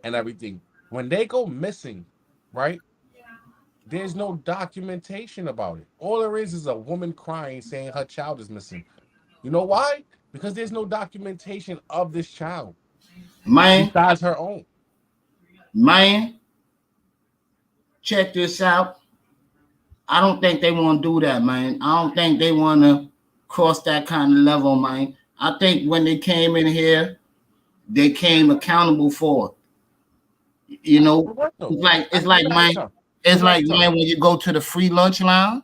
and everything. When they go missing, right? There's no documentation about it. All there is a woman crying saying her child is missing. You know why? Because there's no documentation of this child Man, besides her own. man, check this out. I don't think they want to do that, man. I don't think they want to cross that kind of level, man. I think when they came in here, they came accountable for it. You know, it's like man, when you go to the free lunch line,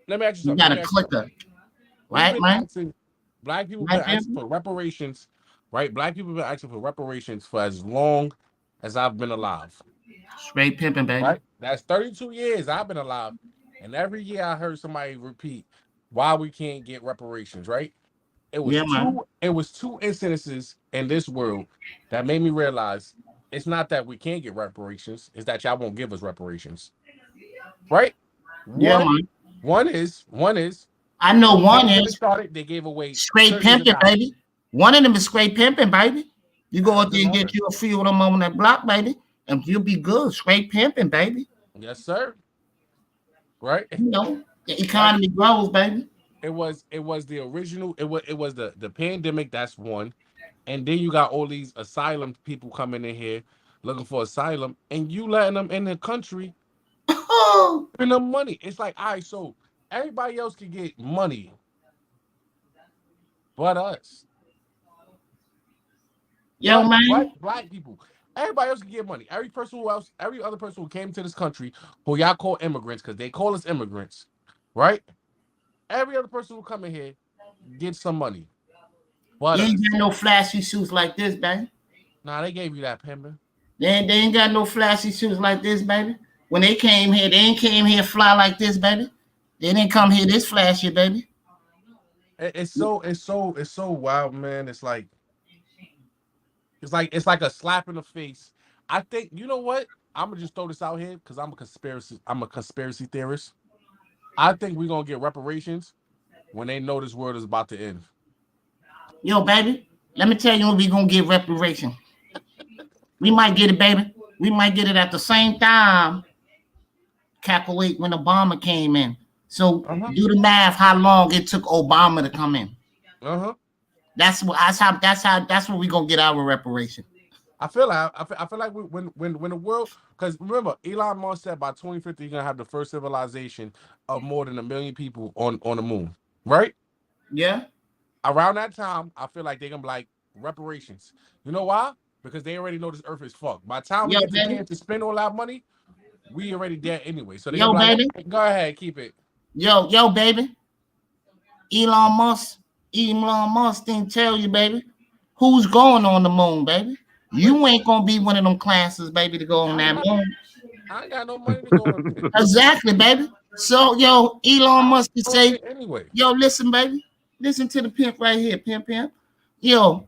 Let me ask you you something. got to click it, We've right, been man? asking, black people Right, been asking for reparations, right? Black people been asking for reparations for as long as I've been alive. Straight pimping, baby. Right? That's 32 years I've been alive. And every year I heard somebody repeat why we can't get reparations, right? Yeah, man. It was two incidences in this world that made me realize it's not that we can't get reparations, it's that y'all won't give us reparations. Right? Yeah, One man. one is I know when the one pandemic is started, they gave away straight trillions of pimping, dollars. baby. One of them is straight pimping, baby. You go out That's there an and honor. get you a few of them on that block, baby, and you'll be good. Straight pimping, baby. Yes, sir. Right? You know, the Right? economy grows, baby. It was the original, it was the pandemic, that's one. And then you got all these asylum people coming in here looking for asylum, and you letting them in the country, giving them money. It's like, all right, so everybody else can get money but us. Yo, man. Black people. Everybody else can get money. Every other person who came to this country, who y'all call immigrants, because they call us immigrants, right? Every other person who come in here gets some money but You ain't us. got no flashy suits like this, baby. Nah, they gave you that, Pemba. They ain't got no flashy suits like this, baby. When they came here, they ain't came here fly like this, baby. They didn't come here this flashy, baby. It's so wild, man. It's like a slap in the face. I think, you know what? I'm gonna just throw this out here because I'm a conspiracy theorist. I think we're gonna get reparations when they know this world is about to end. Yo, baby, let me tell you when we gonna get reparation. We might get it, baby. We might get it at the same time. Calculate when Obama came in. So Uh-huh. do the math. How long it took Obama to come in? Uh-huh. That's what we gonna get our reparation. I feel like when the world, because remember, Elon Musk said by 2050 you're gonna have the first civilization of more than 1 million people on the moon, right? Yeah. Around that time, I feel like they're gonna be like reparations. You know why? Because they already know this earth is fucked. By the time we Yo, get the baby. chance to spend all that money, we already dead anyway. So they're gonna Yo, be like, baby. okay, go ahead, keep it. Yo, baby. Elon Musk. Elon Musk didn't tell you, baby. Who's going on the moon, baby? Wait, You ain't gonna be one of them classes, baby, to go on I ain't that got, moon. I ain't got no money to go on it. Exactly, baby. So, yo, Elon I Musk can go on say, it anyway. yo, listen, baby. Listen to the pimp right here, pimp. Yo,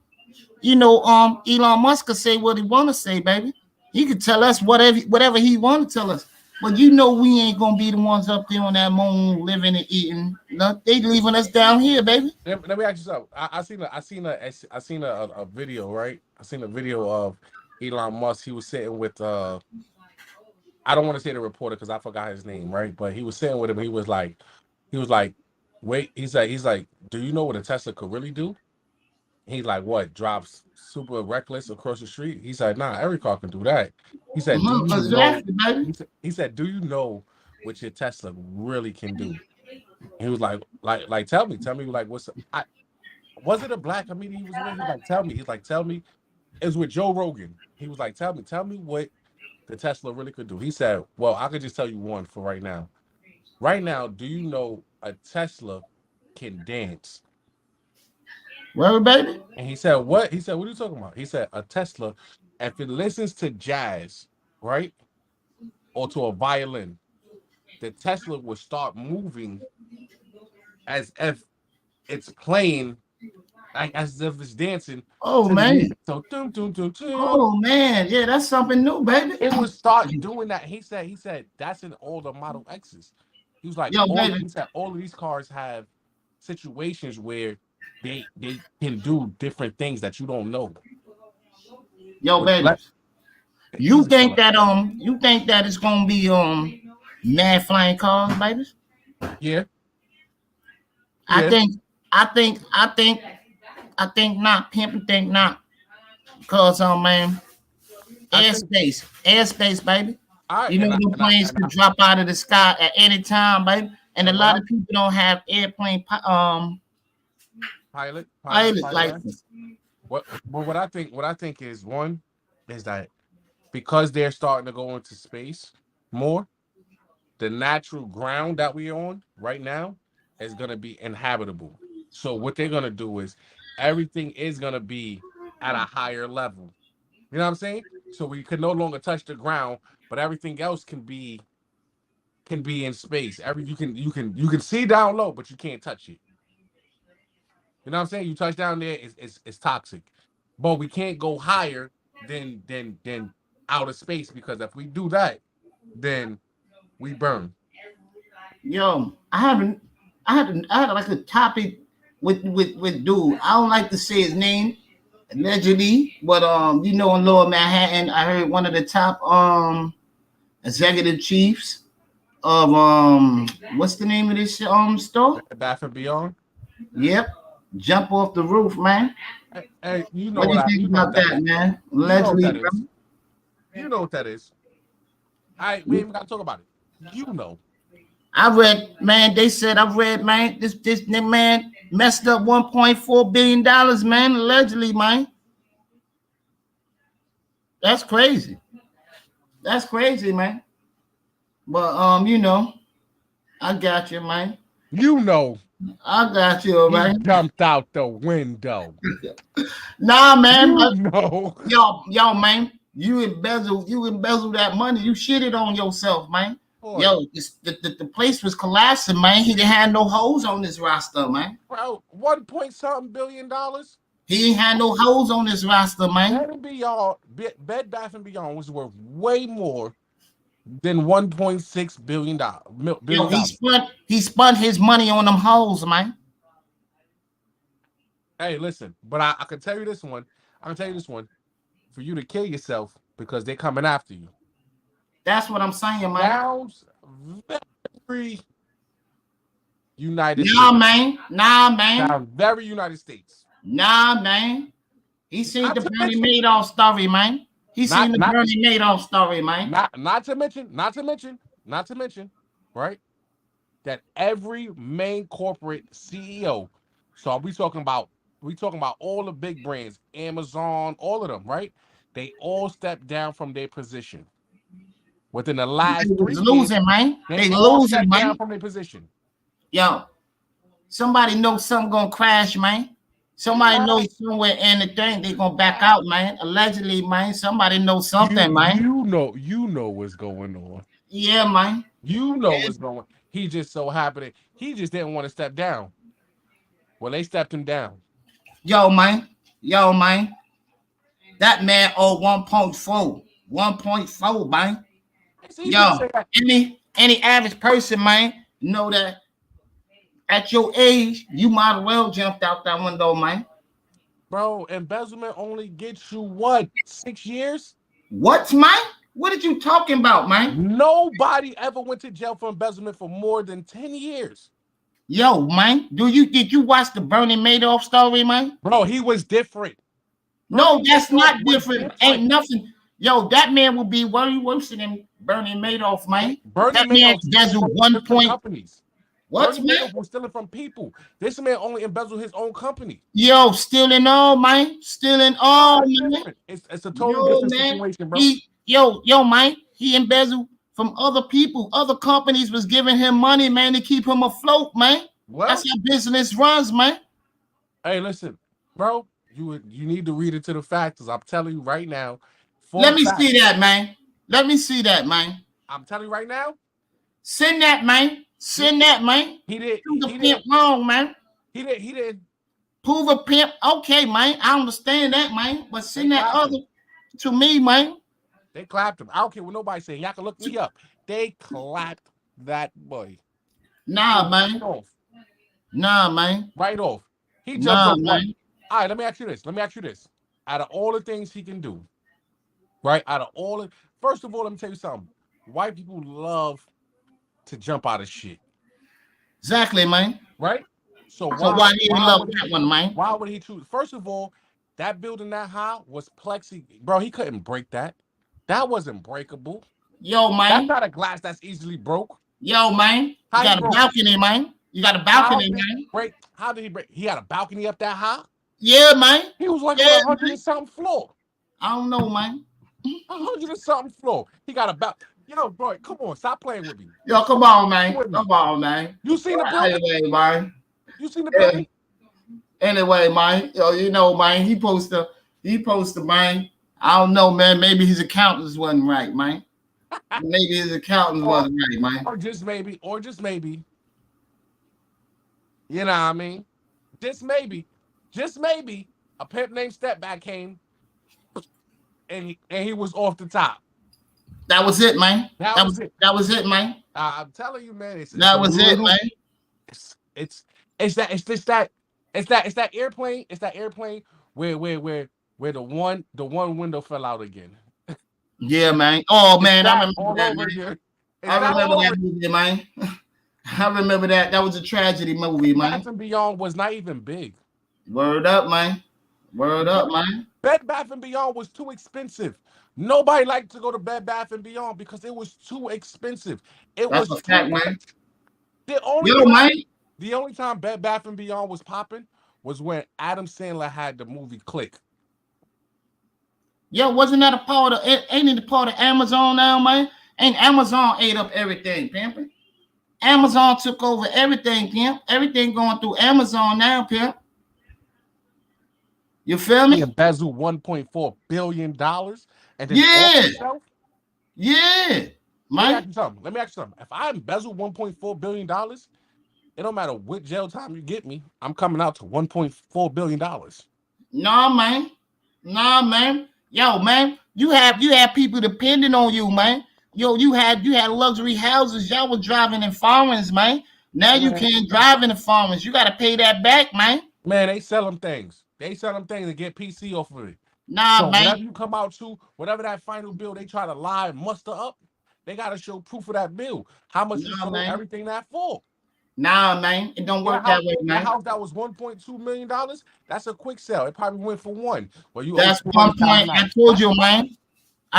Elon Musk could say what he wanna say, baby. He could tell us whatever he wanna tell us. But we ain't gonna be the ones up there on that moon living and eating. No, they leaving us down here, baby. Let me ask you something. I seen a video, right? I seen a video of Elon Musk. He was sitting with I don't want to say the reporter because I forgot his name, right? But he was sitting with him. He was like, wait. He's like, do you know what a Tesla could really do? He's like, what? Drives super reckless across the street? He's like, nah, every car can do that. He said, do you know? Exactly, baby. He said, do you know what your Tesla really can do? He was like, tell me, like, was it a black comedian he was with? He's like, tell me. He's like, tell me. It was with Joe Rogan. he was like, tell me what the Tesla really could do. He said, well, I could just tell you one for right now. Right now, do you know a Tesla can dance? Well, baby. And he said, what? He said, what are you talking about? He said, a Tesla, if it listens to jazz, right, or to a violin, the Tesla will start moving as if it's playing, like as if it's dancing Oh to the man. music. So, doom, doom, doom, doom. Oh man. Yeah, that's something new, baby. It would start doing that. He said that's in all the Model X's. He was like, Yo, all baby. he said all of these cars have situations where they can do different things that you don't know. Yo, With baby. he's a killer. You think that it's gonna be mad flying cars, baby? Yeah, I yeah. think I think I think I think not. Pimp think not. Cause man, I think airspace, baby. all right, You know the planes and could I drop out of the sky at any time, baby. And a and what lot I of people don't have airplane pilot pilot line. license. What I think is one is that because they're starting to go into space more, the natural ground that we're on right now is going to be inhabitable. So what they're going to do is everything is going to be at a higher level. You know what I'm saying? So we can no longer touch the ground, but everything else can be in space. Every you can see down low, but you can't touch it. You know what I'm saying? You touch down there, it's toxic. But we can't go higher than outer space because if we do that, then we burn. Yo, I had like a topic with dude. I don't like to say his name allegedly, but you know, in Lower Manhattan, I heard one of the top executive chiefs of what's the name of this store? Bath and Beyond. Yep, jump off the roof, man. Hey, What do you think you know what about that that, is. man? You know what Allegedly, that bro. is. You know what that is. We ain't even gotta talk about it. You know. I read, man. They said I read, man. This man messed up $1.4 billion, man. Allegedly, man. That's crazy. That's crazy, man. But you know, I got you, man. You know I got you, all he right. jumped out the window. Nah, man. You But know. yo, man. You embezzled that money. You shitted on yourself, man. Boy, Yo, the place was collapsing, man. He didn't have no holes on his roster, man. bro, 1 point something billion dollars. He ain't had no holes on his roster, man. Bed Bath and Beyond was worth way more than 1.6 billion Yo, dollars. he spent his money on them holes, man. Hey, listen, but I can tell you this one. I can tell you this one. For you to kill yourself because they're coming after you. That's what I'm saying, man. Sounds very United Nah, States. man. Nah, man. Sounds very United States. Nah, man. He seen Not the to Bernie mention, Madoff story, man. He seen not the not Bernie Madoff story, man. not to mention, right? That every main corporate CEO. So we talking about all the big brands, Amazon, all of them, right? They all stepped down from their position. Within the They last was 3 years, losing, man. they They all losing, stepped down man. from their position. Yo, somebody knows something gonna crash, man. Somebody knows somewhere in the thing they gonna back out, man. Allegedly, man. Somebody knows something, man. You know what's going on. Yeah, man. You know what's going. He just so happened he just didn't want to step down. Well, they stepped him down. Yo, man. Yo, man. That man owe 1.4. 1.4, man. It's easy to Yo, say that. any average person, man, know that at your age, you might as well jumped out that window, man. Bro, embezzlement only gets you what? 6 years? What, man? What are you talking about, man? Nobody ever went to jail for embezzlement for more than 10 years. Yo, man, did you watch the Bernie Madoff story, man? Bro, he was different. No, Bernie that's Madoff not was different. Ain't nothing. Yo, that man will be way worse than Bernie Madoff, man. Bernie That man Madoff embezzled different companies. What, Bernie man? Madoff was stealing from people. This man only embezzled his own company. Yo, stealing all, man. Stealing all, That's man. different. It's a totally Yo, different man. situation, bro. Yo, man. He embezzled from other people. Other companies was giving him money, man, to keep him afloat, man. Well, That's how business runs, man. hey, listen, bro. You need to read into the factors. I'm telling you right now. Let me see that, man. Let me see that, man. I'm telling you right now. Send that, man. Send that, man. He did. Prove the pimp wrong, man. He did. Prove a pimp. Okay, man. I understand that, man. But send that other to me, man. They clapped him. I don't care what nobody say. Y'all can look me up. They clapped that boy. Nah, man. Right off. Nah, man. Right off. He jumped Nah, up. man. All right, let me ask you this. Out of all the things he can do, right? First of all, let me tell you something. White people love to jump out of shit. Exactly, man. Right? So why do you love that one, man? Why would he choose? First of all, that building that high was plexi. Bro, he couldn't break that. That wasn't breakable. Yo, man. That's not a glass that's easily broke. Yo, man. You got a balcony, man. You got a balcony, man. How did he break? He had a balcony up that high? Yeah, man. He was like on 100 and something floor. I don't know, man. 100 and something floor. He got a balcony. Yo, bro, come on. Stop playing with me. Yo, come on, man. Come on, man. You seen the building? Anyway, man. You seen the building? Anyway, man. Yo, you know, man, he posted, man. I don't know, man. Maybe his accountants wasn't right, man. Maybe his accountants wasn't right, man. Or just maybe. You know what I mean? Just maybe, a pimp named Stepback came and he was off the top. That was it, man. That was it. That was it, man. I'm telling you, man. That was it, man. It's that airplane. It's that airplane where the one window fell out again. Yeah, man. Oh man, I remember that. I remember that movie, man. I remember that. That was a tragedy movie, man. Bath and Beyond was not even big. Word up, man. Word up, man. Bed Bath and Beyond was too expensive. Nobody liked to go to Bed Bath and Beyond because it was too expensive. That's a fact, man. The only time Bed Bath and Beyond was popping was when Adam Sandler had the movie Click. Yo, wasn't that a part of? Ain't it a part of Amazon now, man? Ain't Amazon ate up everything, pimp? Amazon took over everything, pimp. Everything going through Amazon now, pimp. You feel me? He embezzled $1.4 billion. And then yeah, man. Let me ask you something. If I embezzle $1.4 billion, it don't matter what jail time you get me, I'm coming out to $1.4 billion. Nah, man. Yo, man, you have people depending on you, man. Yo, you had luxury houses. Y'all was driving in foreigns, man. Now you can't drive in the foreigns. You got to pay that back, man. Man, they sell them things. To get PC off of it. Nah, so man. Whatever you come out to, whatever that final bill they try to lie and muster up, they got to show proof of that bill. How much you sold everything that for? Nah, man. It don't work that way, man. That house that was $1.2 million, that's a quick sell. It probably went for one. Well, that's 1 point. I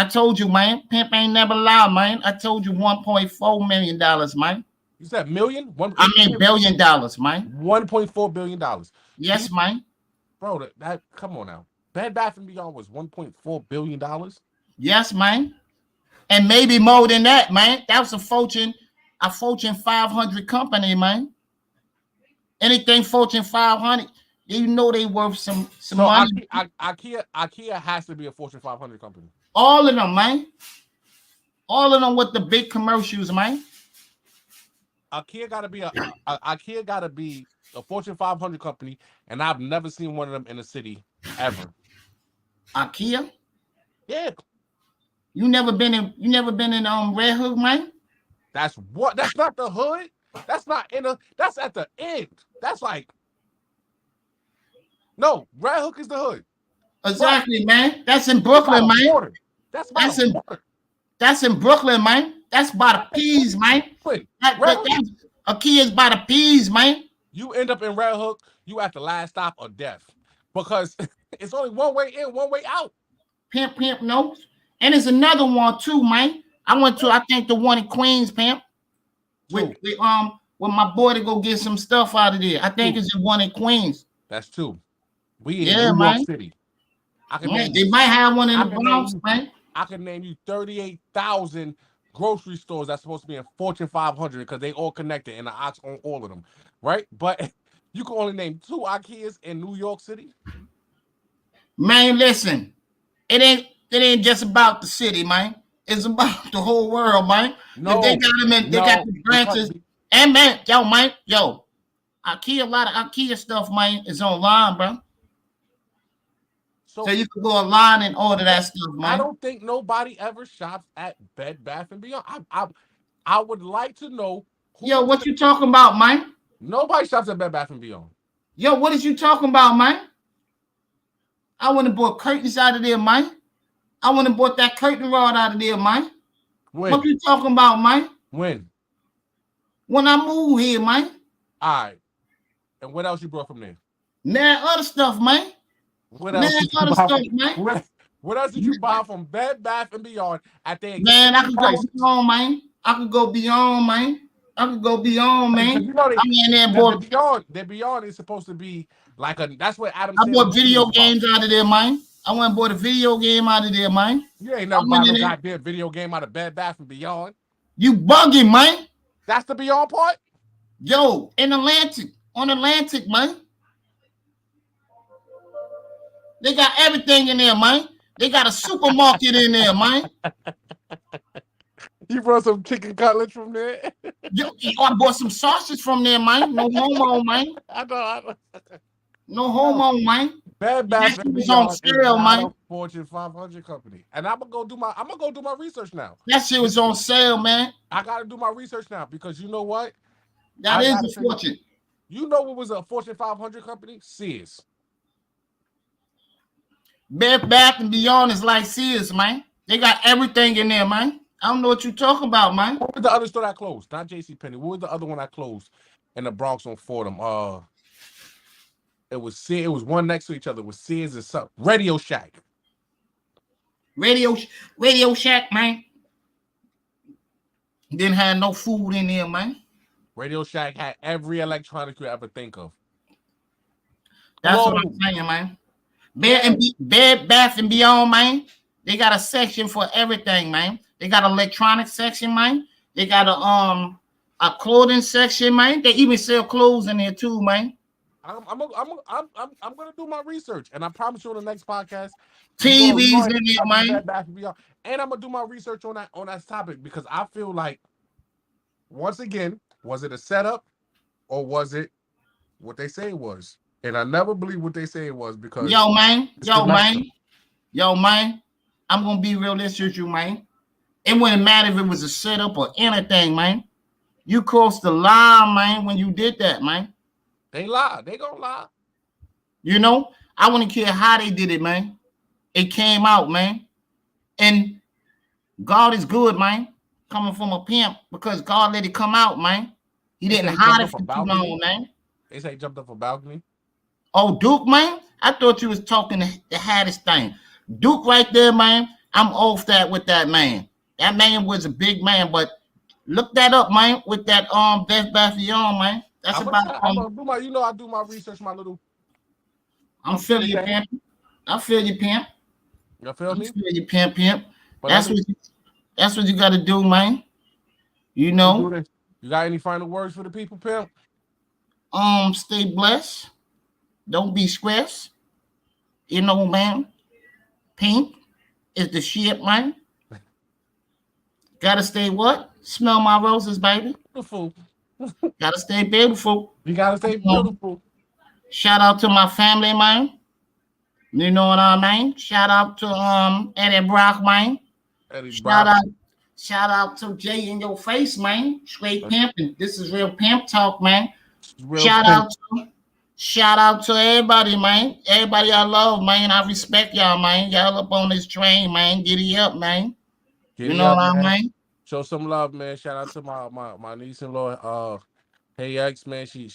told you, man. Pimp ain't never lied, man. I told you $1.4 million, man. You said million? $1 billion, man. $1.4 billion. Yes, man. Bro, that come on now. Bed Bath & Beyond was $1.4 billion. Yes, man. And maybe more than that, man. That was a Fortune 500 company, man. Anything Fortune 500, you know they worth some money. IKEA has to be a Fortune 500 company. All of them, man. All of them with the big commercials, man. IKEA gotta be a Fortune 500 company, and I've never seen one of them in the city ever. IKEA? Yeah. You never been in Red Hook, man? That's not the hood. That's at the end. That's like no, Red Hook is the hood. Exactly, man. That's in Brooklyn, man. Water. That's in Brooklyn, man. That's by the peas, man. IKEA's by the peas, man. You end up in Red Hook, you at the last stop of death. Because it's only one way in, one way out. Pimp knows. And there's another one too, man. I went to, I think, the one in Queens, pimp. With with my boy to go get some stuff out of there. I think Two. it's the one in Queens. That's two. We in Yeah, New York man. City. I can Man, name they you. might have one in I the can name Bronx, you. man. I can name you 38,000 grocery stores that's supposed to be in Fortune 500 because they all connected and the ox on all of them, right? But you can only name two IKEAs in New York City. Man, listen, it ain't just about the city, man. It's about the whole world, man. If they No, got them in, they got no, the because branches. And man, yo, IKEA, a lot of IKEA stuff, man, is online, bro. So so you can go online and order that stuff, I man. don't think nobody ever shops at Bed Bath and Beyond. I would like to know Yo, who. what you talking about, man? Nobody shops at Bed Bath and Beyond. Yo, what is you talking about, man? I went and bought curtains out of there, man. I went and bought that curtain rod out of there, man. What When? you talking about, man? When? When I moved here, man. All right. And what else you brought from there? Man, other stuff, man. What Man, else did you other buy? stuff, man. What else did you buy from Bed Bath and Beyond at their Man, I extreme could go prices? beyond, man. I could go beyond, man. I could go beyond, Because man. you know I'm in there and bought. the Beyond is supposed to be like a. That's what Adam I Sandler bought movie was video about. games out of there, man. I went and bought a video game out of there, man. You ain't I never buy went no in there. goddamn video game out of Bed Bath and Beyond. You bugging, man. That's the Beyond part. Yo, in Atlantic, on Atlantic, man. They got everything in there, man. They got a supermarket in there, man. You brought some chicken cutlets from there. Yo, I bought some sausage from there, man. No homo, man. I know. No homo, man. Bed That Bath shit and was on Beyond is sale, not man. a Fortune 500 company, and I'm gonna go do my research now. That shit was on sale, man. I gotta do my research now because you know what? That I is gotta a figure- fortune. You know what was a Fortune 500 company? Sears. Bed Bath and Beyond is like Sears, man. They got everything in there, man. I don't know what you talking about, man. What was the other store that closed? Not JC Penney. What was the other one that closed in the Bronx on Fordham? It was Sears. It was one next to each other. It was Sears and something. Radio Shack. Radio Shack, man. Didn't have no food in there, man. Radio Shack had every electronic you ever think of. That's what I'm saying, man. Bed Bath and Beyond, man. They got a section for everything, man. They got an electronic section, man. They got a clothing section, man. They even sell clothes in there too, man. I'm gonna do my research, and I promise you on the next podcast, TVs in there, man. Bed Bath and Beyond, and I'm gonna do my research on that topic because I feel like, once again, was it a setup or was it what they say it was? And I never believe what they say it was because yo, man, I'm gonna be realistic with you, man. It wouldn't matter if it was a setup or anything, man. You crossed the line, man, when you did that, man. They lie. They gonna lie. You know, I wouldn't care how they did it, man. It came out, man. And God is good, man. Coming from a pimp because God let it come out, man. He didn't hide it for too long, man. They say he jumped up a balcony. Oh, Duke, man. I thought you was talking the Haddish thing. Duke right there, man. I'm off that with that man. That man was a big man, but look that up, man, with that Bed Bath & Beyond, man. That's I'm about gonna do my, I do my research, my little. I'm feeling you, pimp. I feel you, pimp. You feel me? I feel you, pimp. But that's what you got to do, man. You know. You got any final words for the people, pimp? Stay blessed. Don't be stressed. You know, man. Pink is the shit, man. Gotta stay what? Smell my roses, baby. Beautiful. Gotta stay beautiful. You gotta stay beautiful. Shout out to my family, man. You know what I mean? Shout out to Eddie Brock, man. Shout out to Jay in your face, man. Straight pimping. This is real pimp talk, man. Shout out to everybody, man. Everybody I love, man. I respect y'all, man. Y'all up on this train, man. Giddy up, man. You know what I mean? Show some love, man. Shout out to my niece-in-law, Hey X, man. She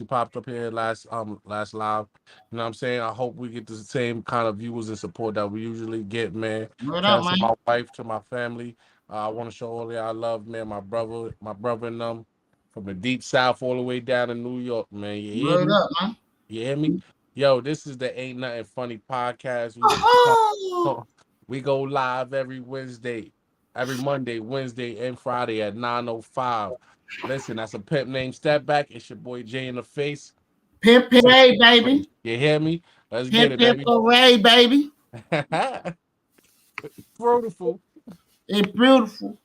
popped up here last live. You know what I'm saying? I hope we get the same kind of viewers and support that we usually get, man. What up, man? To my wife, to my family. I want to show all y'all love, man. My brother and them from the deep south all the way down to New York, man. You hear Word me? up, man. You hear me? Yo, this is the Ain't Nothing Funny podcast. Oh, We go live every Wednesday, every Monday, Wednesday, and Friday at 9:05. Listen, that's a pimp named Step Back. It's your boy Jay in the face. pimp parade, baby. You hear me? Let's get Pimp it, pimp baby. parade, baby. Beautiful. It's beautiful.